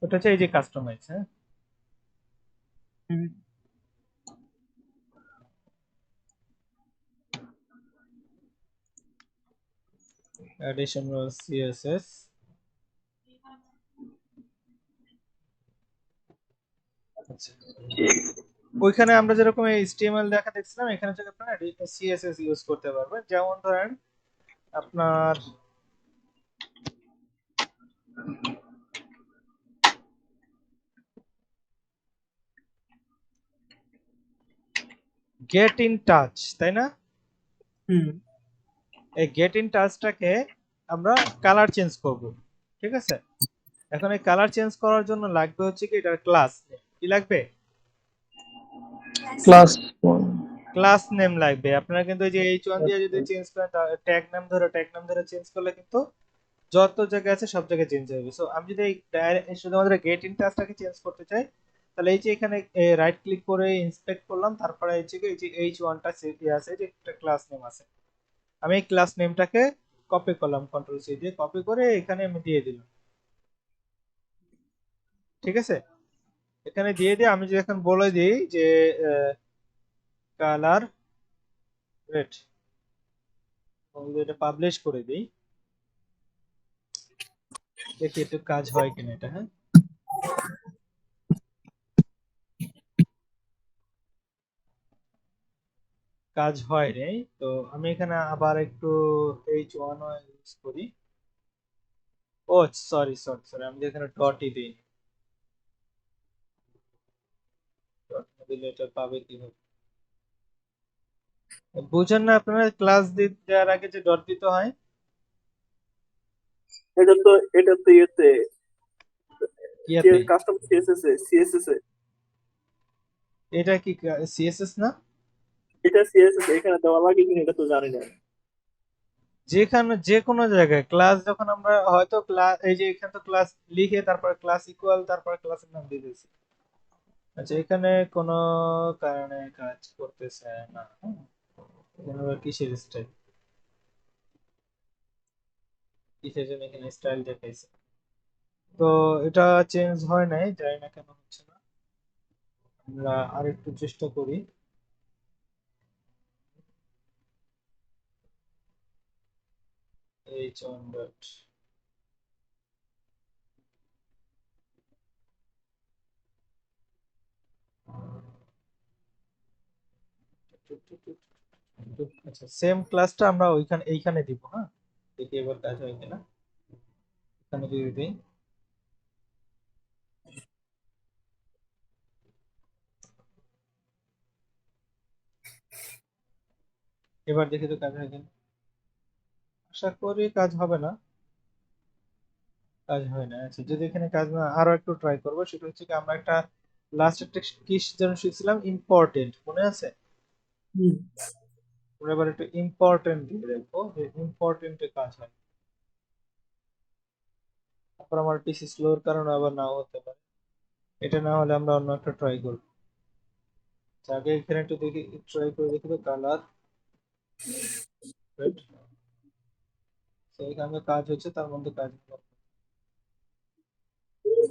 ওটা হচ্ছে এই যে কাস্টমাইজ, হ্যাঁ অ্যাডিশনাল সিএসএস। আচ্ছা ওইখানে আমরা যেরকম এইচটিএমএল দেখা দেখছিলাম, এখানে থেকে আপনারা সিএসএস ইউজ করতে পারবেন। যেমন ধরেন আপনার গেট ইন টাচ, তাই না? এই গেট ইন টাচটাকে আমরা কালার চেঞ্জ করব, ঠিক আছে? এখন এই কালার চেঞ্জ করার জন্য লাগবে হচ্ছে কি এটার ক্লাস, কি লাগবে, ক্লাস ক্লাস নেম লাগবে। আপনারা কিন্তু এই যে h1 দিয়ে যদি চেঞ্জ করেন, ট্যাগ নাম ধরে চেঞ্জ করলে কিন্তু যত জায়গা আছে সব জায়গায় চেঞ্জ হবে। সো আমি যদি শুধুমাত্র গেট ইন টাচটাকে চেঞ্জ করতে চাই, তাহলে এই যে এখানে রাইট ক্লিক করে ইন্সপেক্ট করলাম, তারপরে এই যে h1 টা আছে, যে একটা ক্লাস নেম আছে, আমি এই ক্লাস নেমটাকে কপি করলাম, কন্ট্রোল সি দিয়ে কপি করে এখানে আমি দিয়ে দিলাম, ঠিক আছে? এখানে দিয়ে আমি যে এখন বলে দিই যে কালার রেড, এটা পাবলিশ করে দিই, দেখি একটু কাজ হয় কিনা এটা। হ্যাঁ কাজ হয় রে। তো আমি এখানে আবার একটু h1 ইউজ করি। ও সরি সরি সরি, আমি এখানে ডটই দিই, ডট দিলে এটা পাবে কিভাবে, বুঝেন না আপনারা? ক্লাস দেওয়ার আগে যে ডট দিতে হয়, এটা তো ইয়েতে কিয়াতে, কাস্টম সিএসএস এ এটা কি সিএসএস না? এটা সিএসএস এখানে দেওয়া লাগে কিনা এটা তো জানি না। যেখানে যে কোনো জায়গায় ক্লাস যখন আমরা হয়তো ক্লাস এই যে এখানে তো ক্লাস লিখে তারপর ক্লাস ইকুয়াল তারপর ক্লাসের নাম দিয়ে দিয়েছি। আচ্ছা এখানে কোনো কারণে কাজ করতেছে না। এখানে আবার কিসের স্টাইল, কিসের জন্য এখানে স্টাইল দেখাইছে? তো এটা চেঞ্জ হয় নাই, জানি না কেন হচ্ছে না। আমরা আরেকটু চেষ্টা করি। H1 ডট আচ্ছা সেম ক্লাসটা আমরা ওইখানে এইখানে দিব। হ্যাঁ দেখি এবার কাজ হয় কিনা। এখানে যদি দিই, এবার দেখি তো কাজ হয় কিনা। আশা করি কাজ হবে না, কাজ হয় না। আচ্ছা যদি এখানে কাজ না, আরো একটু ট্রাই করবো। সেটা হচ্ছে কি আমরা একটা লাস্ট একটা কি যেন শিখছিলাম, ইম্পর্টেন্ট, মনে আছে? হুম। আমরা এবার একটু ইম্পর্টেন্ট দিয়ে দেখবো যে ইম্পর্টেন্টে কাজ হয়। তারপর আমার পিসি স্লোর কারণে আবার নাও হতে পারে। এটা না হলে আমরা অন্য একটা ট্রাই করবো। আচ্ছা, আগে এখানে একটু দেখি, ট্রাই করে দেখি তো কালার। এখানে কাজ হচ্ছে, তার মধ্যে কাজ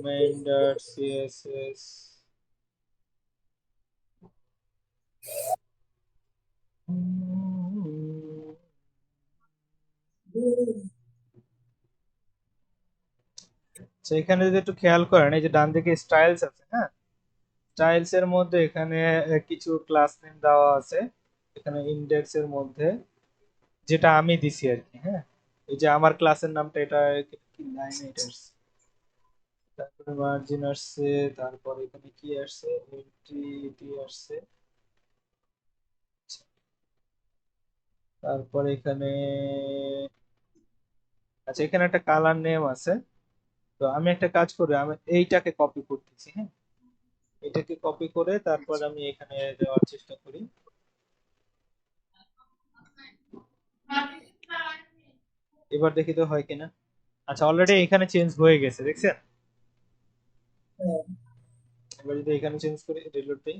মেইন ডট সিএসএস। এখানে যদি একটু খেয়াল করেন, এই যে ডান দিকে স্টাইলস আছে, হ্যাঁ স্টাইলস এর মধ্যে এখানে কিছু ক্লাস নেম দেওয়া আছে। এখানে ইন্ডেক্স এর মধ্যে যেটা আমি দিছি আর কি। হ্যাঁ এই যে আমার ক্লাসের নামটা, এটা কি লাইন এটা আসছে, তারপরে মার্জিন আসছে, তারপর এখানে কি আসছে, এন্ট্রি আসছে। তারপর এখানে আচ্ছা এখানে একটা কালার নেম আছে। তো আমি একটা কাজ করি, আমি এইটাকে কপি করতেছি। হ্যাঁ এটাকে কপি করে তারপর আমি এখানে দেওয়ার চেষ্টা করি। এবার দেখি তো হয় কিনা। আচ্ছা অলরেডি এখানে চেঞ্জ হয়ে গেছে, দেখছেন? এবার যদি এখানে চেঞ্জ করি, রিলোড দিই,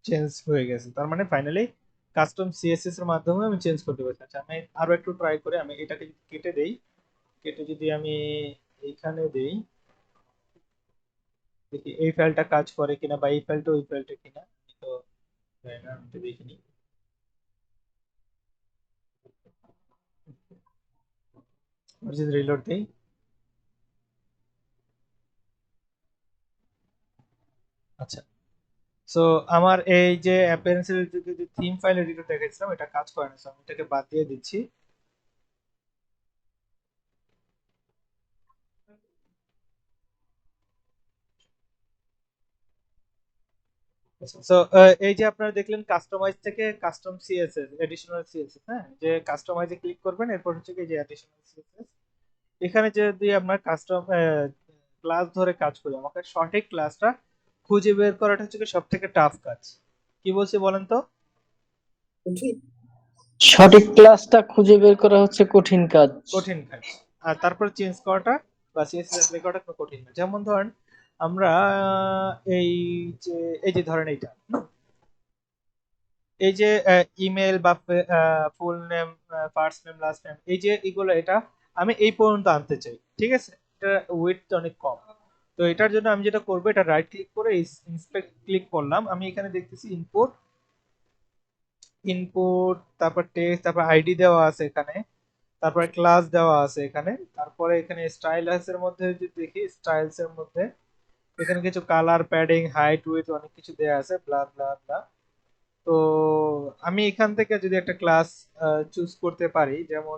চেঞ্জ হয়ে গেছে। তার মানে ফাইনালি কাস্টম সিএসএস এর মাধ্যমে আমি চেঞ্জ করতে পারছি। আচ্ছা আমি আরো একটু ট্রাই করে আমি এটাকে যদি কেটে দেই, কেটে যদি আমি এইখানে দেই, দেখি এই ফাইলটা কাজ করে কিনা বা এই ফাইলটা ওই ফাইলটা কিনা। আমি তো জানি না, আমি তো দেখিনি। যদি রিলোড দেই, আচ্ছা সো আমার এই যে অ্যাপিয়ারেন্সের যে থিম ফাইল এডিটর দেখাচ্ছিলাম, এটা কাজ করে না। So আমি এটাকে বাদ দিয়ে দিচ্ছি। সো এই যে আপনারা দেখলেন কাস্টমাইজ থেকে কাস্টম সিএসএস, এডিশনাল সিএসএস। হ্যাঁ যে কাস্টমাইজে ক্লিক করবেন, এরপর হচ্ছে কি যে এডিশনাল সিএসএস। এখানে যদি আমরা কাস্টম ক্লাস ধরে কাজ করি, আমাকে সঠিক ক্লাসটা খুঁজে বের করাটা হচ্ছে সব থেকে টাফ কাজ। কি বলছি বলেন তো? সঠিক ক্লাসটা খুঁজে বের করা হচ্ছে কঠিন কাজ। কঠিন কাজ। আর তারপর চেঞ্জ করাটা বা সিএসএস অ্যাপ্লাই করাটা কোনো কঠিন না। যেমন ধরেন আমরা এই যে এই যে ধরেন এইটা, এই যে ইমেল বা full name, first name, last name, এই যে এগুলো, এটা আমি এই পর্যন্ত আনতে চাই। ঠিক আছে, এটা উইডথ অনেক কম। তো এটার জন্য আমি যেটা করবো, এটা রাইট ক্লিক করে ইন্সপেক্ট ক্লিক করলাম। আমি এখানে দেখতেছি ইনপুট, ইনপুট, তারপর টেক্সট, তারপর আইডি দেওয়া আছে এখানে, তারপরে ক্লাস দেওয়া আছে এখানে, তারপরে এখানে স্টাইলস এর মধ্যে যদি দেখি, স্টাইলস এর মধ্যে এখানে কিছু কালার, প্যাডিং, হাইট, উইডথ অনেক কিছু দেওয়া আছে, ব্লা ব্লা ব্লা। তো আমি এখান থেকে যদি একটা ক্লাস চুজ করতে পারি, যেমন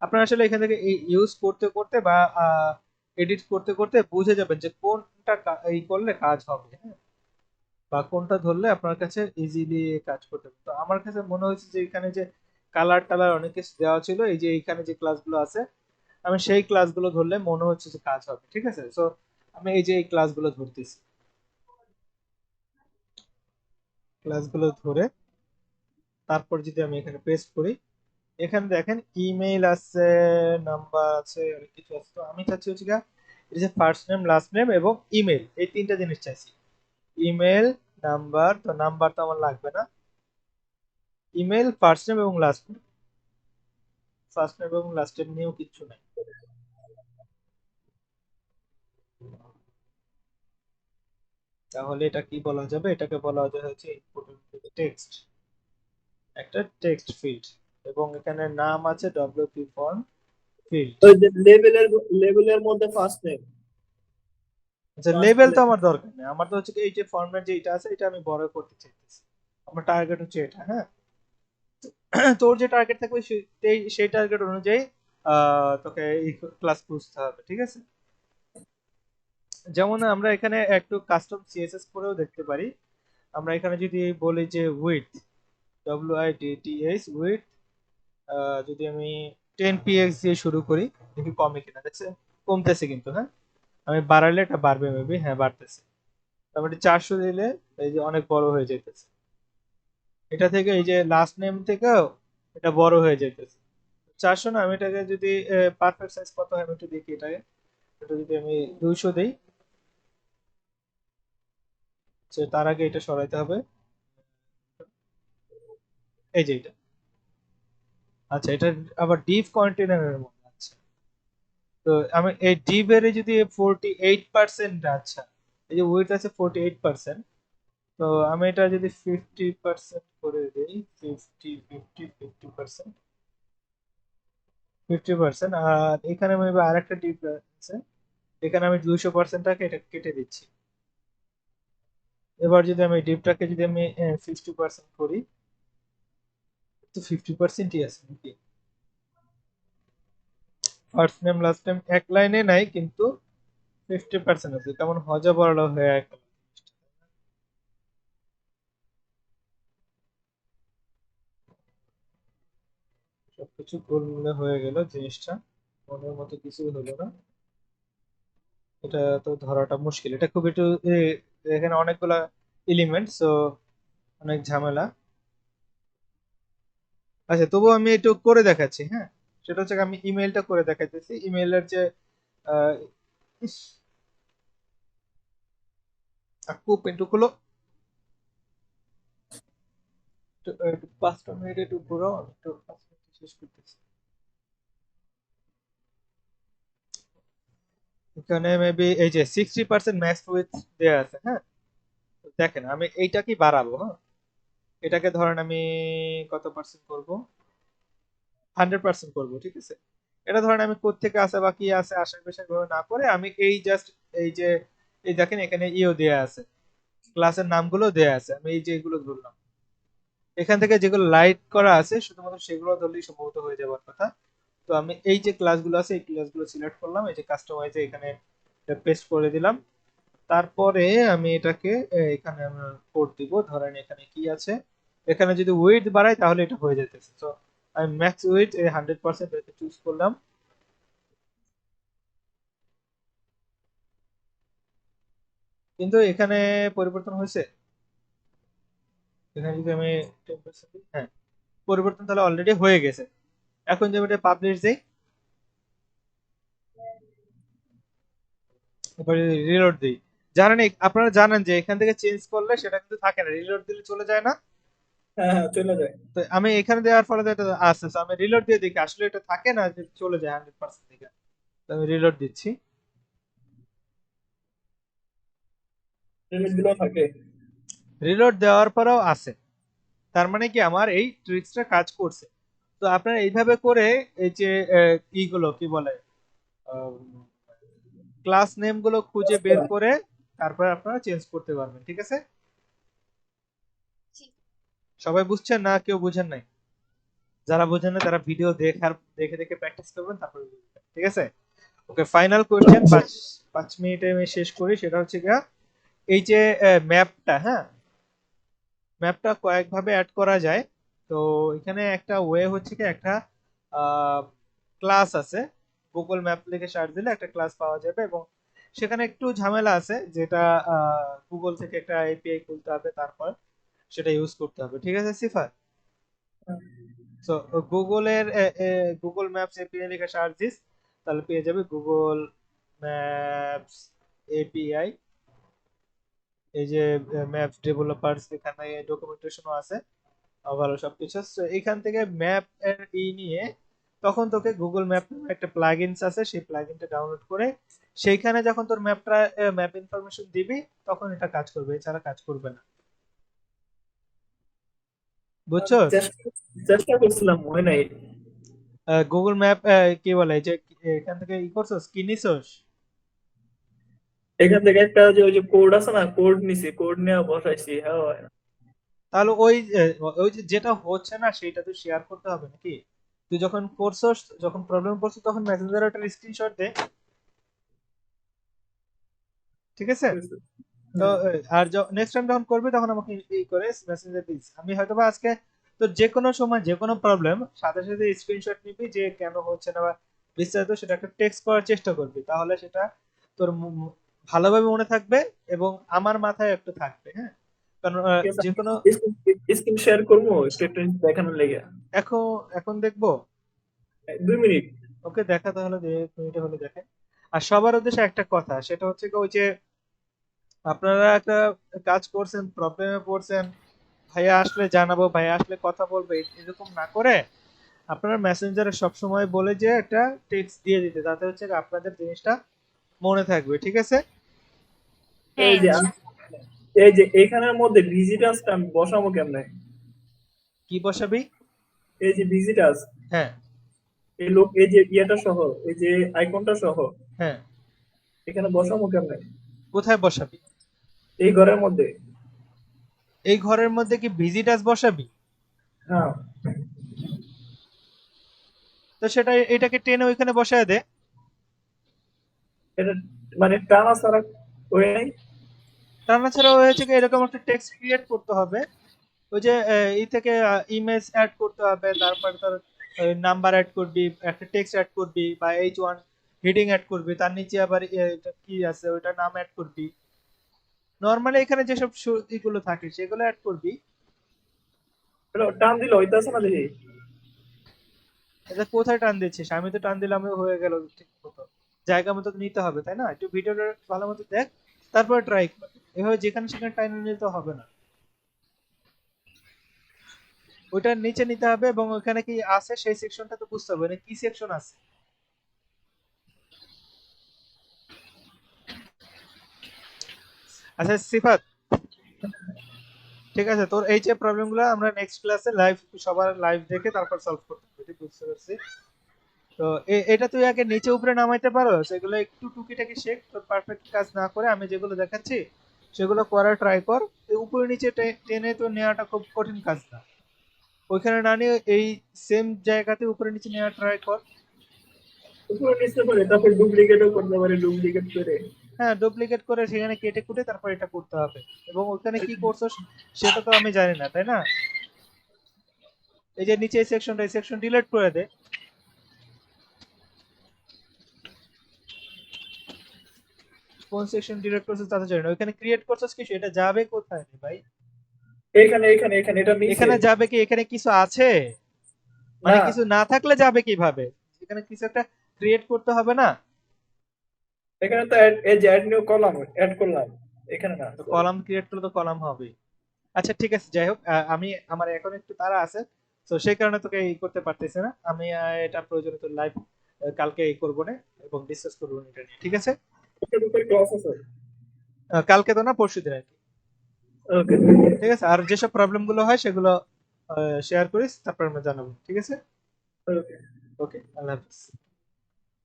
আপনারা আসলে এখান থেকে ইউজ করতে করতে বা এডিট করতে করতে বুঝে যাবেন যে কোনটা এই করলে কাজ হবে। হ্যাঁ বা কোনটা ধরলে আপনার কাছে ইজিলি কাজ করতে হবে। তো আমার কাছে মনে হয়েছে যে এখানে যে কালার টালার অনেক কিছু দেওয়া ছিল, এই যে এইখানে যে ক্লাসগুলো আছে, আমি সেই ক্লাসগুলো ধরলে মনে হচ্ছে যে কাজ হবে। ঠিক আছে, সো আমি এই যে এই ক্লাসগুলো ধরতেছি। ক্লাসগুলো ধরে তারপর যদি আমি এখানে পেস্ট করি, এখানে দেখেন ইমেইল আছে, নাম্বার আছে, অনেক কিছু আছে। তো আমি চাচ্ছি হচ্ছে গিয়া এই যে ফার্স্ট নেম লাস্ট নেম এবং ইমেল, এই তিনটা জিনিস চাইছি। ইমেল, নাম্বার, তো নাম্বার তো আমার লাগবে না। ইমেল, ফার্স্ট নেম এবং লাস্ট নেম। ফার্স্ট নেম এবং লাস্ট নেম নিয়েও কিচ্ছু নাই। তাহলে এটা কি বলা যাবে? এটাকে বলা যায় হচ্ছে ইনপুট টেক্সট, একটা টেক্সট ফিল্ড, এবং এখানে নাম আছে ডব্লিউপি ফর্ম ফিল্ড। ওই যে লেভেলের মধ্যে ফার্স্ট নেম আচ্ছা, ফার্স্ট লেভেল তো লেভেল। আমার দরকার নেই, আমার তো হচ্ছে কি এই যে ফরম্যাট যেটা আছে এটা আমি বড় করতে চাইতেছি। আমার টার্গেট হচ্ছে এটা, হ্যাঁ। তোর যে টার্গেট থাকবে সেই টার্গেট অনুযায়ী তোকে এই ক্লাস বুঝতে হবে, ঠিক আছে। যেমন আমরা এখানে একটু কাস্টম সিএসএস করেও দেখতে পারি। আমরা এখানে যদি বলি যে উইডথ, WIDTH উইডথ, যদি আমি 10 px দিয়ে শুরু করি, দেখি কমে কিনা। দেখছেন কমতেছে কিন্তু, হ্যাঁ। আমি বাড়ালে এটা বাড়বে মেবি, হ্যাঁ বাড়তেছে। তারপরে 400 দিলে এই যে অনেক বড় হয়ে যাইতেছে। এটা থেকে এই যে লাস্ট নেম থেকেও এটা বড় হয়ে যাইতেছে। 400 না, আমি এটাকে যদি পারফেক্ট সাইজ কত হয় আমি একটু দেখি এটাকে। এটা যদি আমি 200 দেই, তার আগে এটা সরাইতে হবে, এই যে এটা। আচ্ছা, এটা আবার ডিভ কন্টেনারের মধ্যে। আচ্ছা, তো আমি এই ডিভ এর যদি 48%, আচ্ছা এই যে ওয়েট আছে 48%, তো আমি এটা যদি 50% করে দিই, 50 50 50%, 50%, আর এখানে আমি আরেকটা ডিভ আছে, এখানে আমি 200%টাকে এটা কেটে দিচ্ছি। এবার যদি আমি ডিপটাকে যদি আমি 50% করি, তো 50%ই আছে নাকি? ফার্স্ট নেম লাস্ট নেম এক লাইনে নাই, কিন্তু 50% আছে, কেমন হজা বড় হয়ে গেল। সবকিছু গোলমেলে হয়ে গেল জিনিসটা, মনের মতো কিছুই হলো না। এটা তো ধরাটা মুশকিল, এটা খুব একটু এখানে অনেকগুলা এলিমেন্ট, সো অনেক ঝামেলা। আচ্ছা, তবুও আমি একটু করে দেখাচ্ছি, হ্যাঁ। সেটা হচ্ছে আমি ইমেলটা করে দেখাইতেছি। ইমেলের যে আহ, ইস, খুব একটু হলো 5টা মিনিট একটু ঘুরাও, আমি একটু 5 মিনিট শেষ করতেছি। এখানে মেবি এই যে 60% ম্যাক্স উইথ দেয়া আছে, হ্যাঁ। তো দেখেন আমি এইটাকে বাড়াবো, হ্যাঁ। এটাকে ধরেন আমি কত পার্সেন্ট করব, 100% করব, ঠিক আছে। এটা ধরেন আমি কোত্থেকে আছে বা কি আছে আশা পেশা ভাবে না করে আমি এই জাস্ট এই যে এই দেখেন এখানে ইও দেয়া আছে, ক্লাসের নামগুলো দেয়া আছে, আমি এই যে এগুলো ধরলাম। এখান থেকে যেগুলো লাইট করা আছে শুধুমাত্র সেগুলো ধরলেই সম্ভবত হয়ে যাবার কথা। তো আমি এই যে ক্লাসগুলো আছে এই ক্লাসগুলো সিলেক্ট করলাম, এই যে কাস্টমাইজে এখানে পেস্ট করে দিলাম। তারপরে আমি এটাকে এখানে আমরা কোড দিব, ধরেন এখানে কি আছে, এখানে যদি ওয়েট বাড়াই তাহলে এটা হয়ে যেতেছে। তো আমি ম্যাক্স ওয়েট 100% এটা চুজ করলাম। কিন্তু এখানে পরিবর্তন হয়েছে, এখানে যদি আমি 10% দিই, হ্যাঁ পরিবর্তন তাহলে অলরেডি হয়ে গেছে। এখন যদি এটা পাবলিশ দেই, এবারে রিলোড দিই, জানেন আপনারা জানেন যে এখান থেকে চেঞ্জ করলে সেটা কিন্তু থাকে না, রিলোড দিলে চলে যায় না। হ্যাঁ হ্যাঁ, চলে যায়। তো আমি এখানে দেওয়ার ফলে তো এটা আসছে, তো আমি রিলোড দিয়ে দেখি আসলে এটা থাকে না, যে চলে যায় 100% থেকে। তো আমি রিলোড দিচ্ছি, রিলিজ দিলেও থাকে। রিলোড দেওয়ার পরেও আছে। তার মানে কি আমার এই ট্রিক্সটা কাজ করছে। তো আপনারা এইভাবে করে এই যে ইগুলো কি বলে ক্লাস নেম গুলো খুঁজে বের করে তারপরে আপনারা চেঞ্জ করতে পারবেন, ঠিক আছে। জি। সবাই বুঝছেন না কেউ বুঝেন নাই? যারা বুঝেন না তারা ভিডিও দেখে দেখে প্র্যাকটিস করবেন, তারপরে বুঝবেন, ঠিক আছে। ওকে, ফাইনাল কোশ্চেন, 5 মিনিটে আমি শেষ করি। সেটা হচ্ছে গিয়া এই যে ম্যাপটা, হ্যাঁ ম্যাপটা কয়েকভাবে অ্যাড করা যায়। তো এখানে একটা ওয়ে হচ্ছে কি একটা ক্লাস আছে, গুগল ম্যাপ লিখে সার্চ দিলে একটা ক্লাস পাওয়া যাবে, এবং সেখানে একটু ঝামেলা আছে, যেটা গুগল থেকে একটা এপিআই খুলতে হবে, তারপর সেটা ইউজ করতে হবে, ঠিক আছে সিফাত? সো গুগলের গুগল ম্যাপস এপিআই লিখে সার্চ দিস, তাহলে পেয়ে যাবে গুগল ম্যাপস এপিআই। এই যে ম্যাপস ডেভেলপারস, এখানে ডকুমেন্টেশনও আছে, ভালো সবকিছু। So, এখান থেকে ম্যাপ এর নিয়ে তখন তোকে গুগল ম্যাপ নামে একটা প্লাগইনস আছে, সেই প্লাগইনটা ডাউনলোড করে সেইখানে যখন তোর ম্যাপ ইনফরমেশন দিবি তখন এটা কাজ করবে, এছাড়া কাজ করবে না, বুঝছো? চেষ্টা করছিলাম, হয় নাই। গুগল ম্যাপ কি বলে যে এখান থেকে ই করছস, কি নিছস? এখান থেকে একটা ওই যে কোড আছে না, কোড নিছি, কোড নিয়ে বসাইছি, হ্যাঁ হয় না। তাহলে ওই যে যেটা হচ্ছে না সেটা তো শেয়ার করতে হবে নাকি? তুই যখন করছস, যখন প্রবলেম পড়ছিস তখন মেসেঞ্জারে একটা স্ক্রিনশট দে, ঠিক আছে? তো আর নেক্সট টাইম যখন করবি তখন আমাকে ই করে মেসেঞ্জার দিস। আমি হয়তোবা আজকে তো যে কোনো সময় যে কোনো প্রবলেম সাথে সাথে স্ক্রিনশট নিবি যে কেন হচ্ছে না বা বিস্তারিত, সেটা একটা টেক্সট করার চেষ্টা করবি, তাহলে সেটা তোর ভালোভাবে মনে থাকবে এবং আমার মাথায় একটু থাকবে, হ্যাঁ? কারণ যে কোনো স্ক্রিন শেয়ার করবো একটু দেখানোর লেগে। এখন এখন দেখবো, 2 মিনিট। ওকে দেখা, তাহলে 2 মিনিটে হলে দেখে। আর সবার উদ্দেশ্যে একটা কথা, সেটা হচ্ছে কি, ওই যে আপনারা একটা কাজ করছেন, প্রবলেমে পড়ছেন, ভাইয়া আসলে জানাবো, ভাইয়া আসলে কথা বলবো, এরকম না করে আপনারা মেসেঞ্জারে সবসময় বলে যে একটা টেক্সট দিয়ে দিতে, তাতে হচ্ছে কি আপনাদের জিনিসটা মনে থাকবে, ঠিক আছে? এই যে এই যে এখানের মধ্যে ভিজিটাসটা আমি বসাবো কেমনে? কি বসাবি? এই যে ভিজিটাস, হ্যাঁ এই লোক, এই যে ইয়েটা সহ, এই যে আইকনটা সহ, হ্যাঁ, এখানে বসাবো কেমনে? কোথায় বসাবি? এই ঘরের মধ্যে। এই ঘরের মধ্যে কি ভিজিটাস বসাবি? হ্যাঁ, তো সেটা এটাকে টেনে ওইখানে বসায় দে। এটা মানে টানা ছাড়া ওই নাই। টানা ছাড়া হয়েছে কি, এরকম একটা টেক্সট ক্রিয়েট করতে হবে, ওই যে ই থেকে ইমেজ অ্যাড করতে হবে, তারপর তার নাম্বার অ্যাড করবি, একটা টেক্সট অ্যাড করবি বা H1 হেডিং অ্যাড করবি, তার নিচে আবার এটা কি আছে ওইটা নাম অ্যাড করবি। নরমালি এখানে যেসব ইগুলো থাকে সেগুলো অ্যাড করবি। টান দিলে হইতাছে না দেখি। এটা কোথায় টান দিচ্ছিস? আমি তো টান দিলাম হয়ে গেল ঠিক মতো, জায়গা মতো নিতে হবে, তাই না? একটু ভিডিওটা ভালো মতো দেখ, তারপর ট্রাই কর। এভাবে যেখানে সেখানে টাইম নিতে হবে না, ওইটার নিচে নিতে হবে এবং ওখানে কি আছে সেই সেকশনটা তো বুঝতে হবে, কি সেকশন আছে। আচ্ছা সিফাত, ঠিক আছে, তোর এই যে প্রবলেমগুলো আমরা নেক্সট ক্লাসে লাইভ, সবার লাইভ দেখে তারপর সলভ করতে হবে, ঠিক বুঝতে পারছি? তো এটা তুই আগে নিচে উপরে নামাইতে পারো, সেগুলো একটু টুকিটাকি শেখ, তোর পারফেক্ট কাজ না করে আমি যেগুলো দেখাচ্ছি সেগুলো করার ট্রাই কর। এই উপরে নিচে টেনে তো নেওয়াটা খুব কঠিন কাজ না, ওইখানে না নিয়ে এই সেম জায়গাতে উপরে নিচে নেওয়ার ট্রাই কর। উপরে নিচে করে তারপর ডুপ্লিকেটও করতে পারে, ডুপ্লিকেট করে। হ্যাঁ, ডুপ্লিকেট করে সেখানে কেটে কুটে তারপর এটা করতে হবে, এবং ওখানে কি করছো সেটা তো আমি জানি না, তাই না? এই যে নিচে এই সেকশনটা, এই সেকশন ডিলিট করে দে। কোন সেকশন ডিলিট করছিস তা তো জানি না, ওইখানে ক্রিয়েট করছিস কিছু, এটা যাবে কোথায় রে ভাই? এখানে এখানে এখানে এটা নিচে। এখানে যাবে কি? এখানে কিছু আছে? মানে না, কিছু না থাকলে যাবে কিভাবে? এখানে কিছু একটা ক্রিয়েট করতে হবে না? এখানে তো এই যে অ্যাড নিউ কলাম অ্যাড করলাম, এখানে না। তো কলাম ক্রিয়েট করলে তো কলাম হবে। আচ্ছা ঠিক আছে, যাই হোক, আমি আমার এখন একটু তাড়া আছে, তো সেই কারণে তোকে এই করতে পারতেছি না। আমি এটা প্রয়োজনে তো লাইভ কালকে এই করবো না এবং ডিসকাস করবো না এটা নিয়ে, ঠিক আছে? এটার উপরে ক্লাস আছে। কালকে তো না, পরশু দিন আর কি, ওকে, ঠিক আছে? আর যেসব প্রবলেম গুলো হয় সেগুলো শেয়ার করিস, তারপর আমরা জানাবো, ঠিক আছে? ওকে। ওকে, আল্লাহ হাফিজ।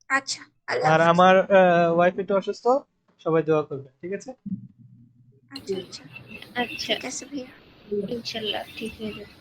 আচ্ছা, আল্লাহ আর হাফেজ। আমার ওয়াইফ একটু অসুস্থ, সবাই দোয়া করবে, ঠিক আছে? আচ্ছা আচ্ছা, আচ্ছা, ঠিক আছে ভাইয়া। ইনশাল্লাহ ঠিক হয়ে যাবে।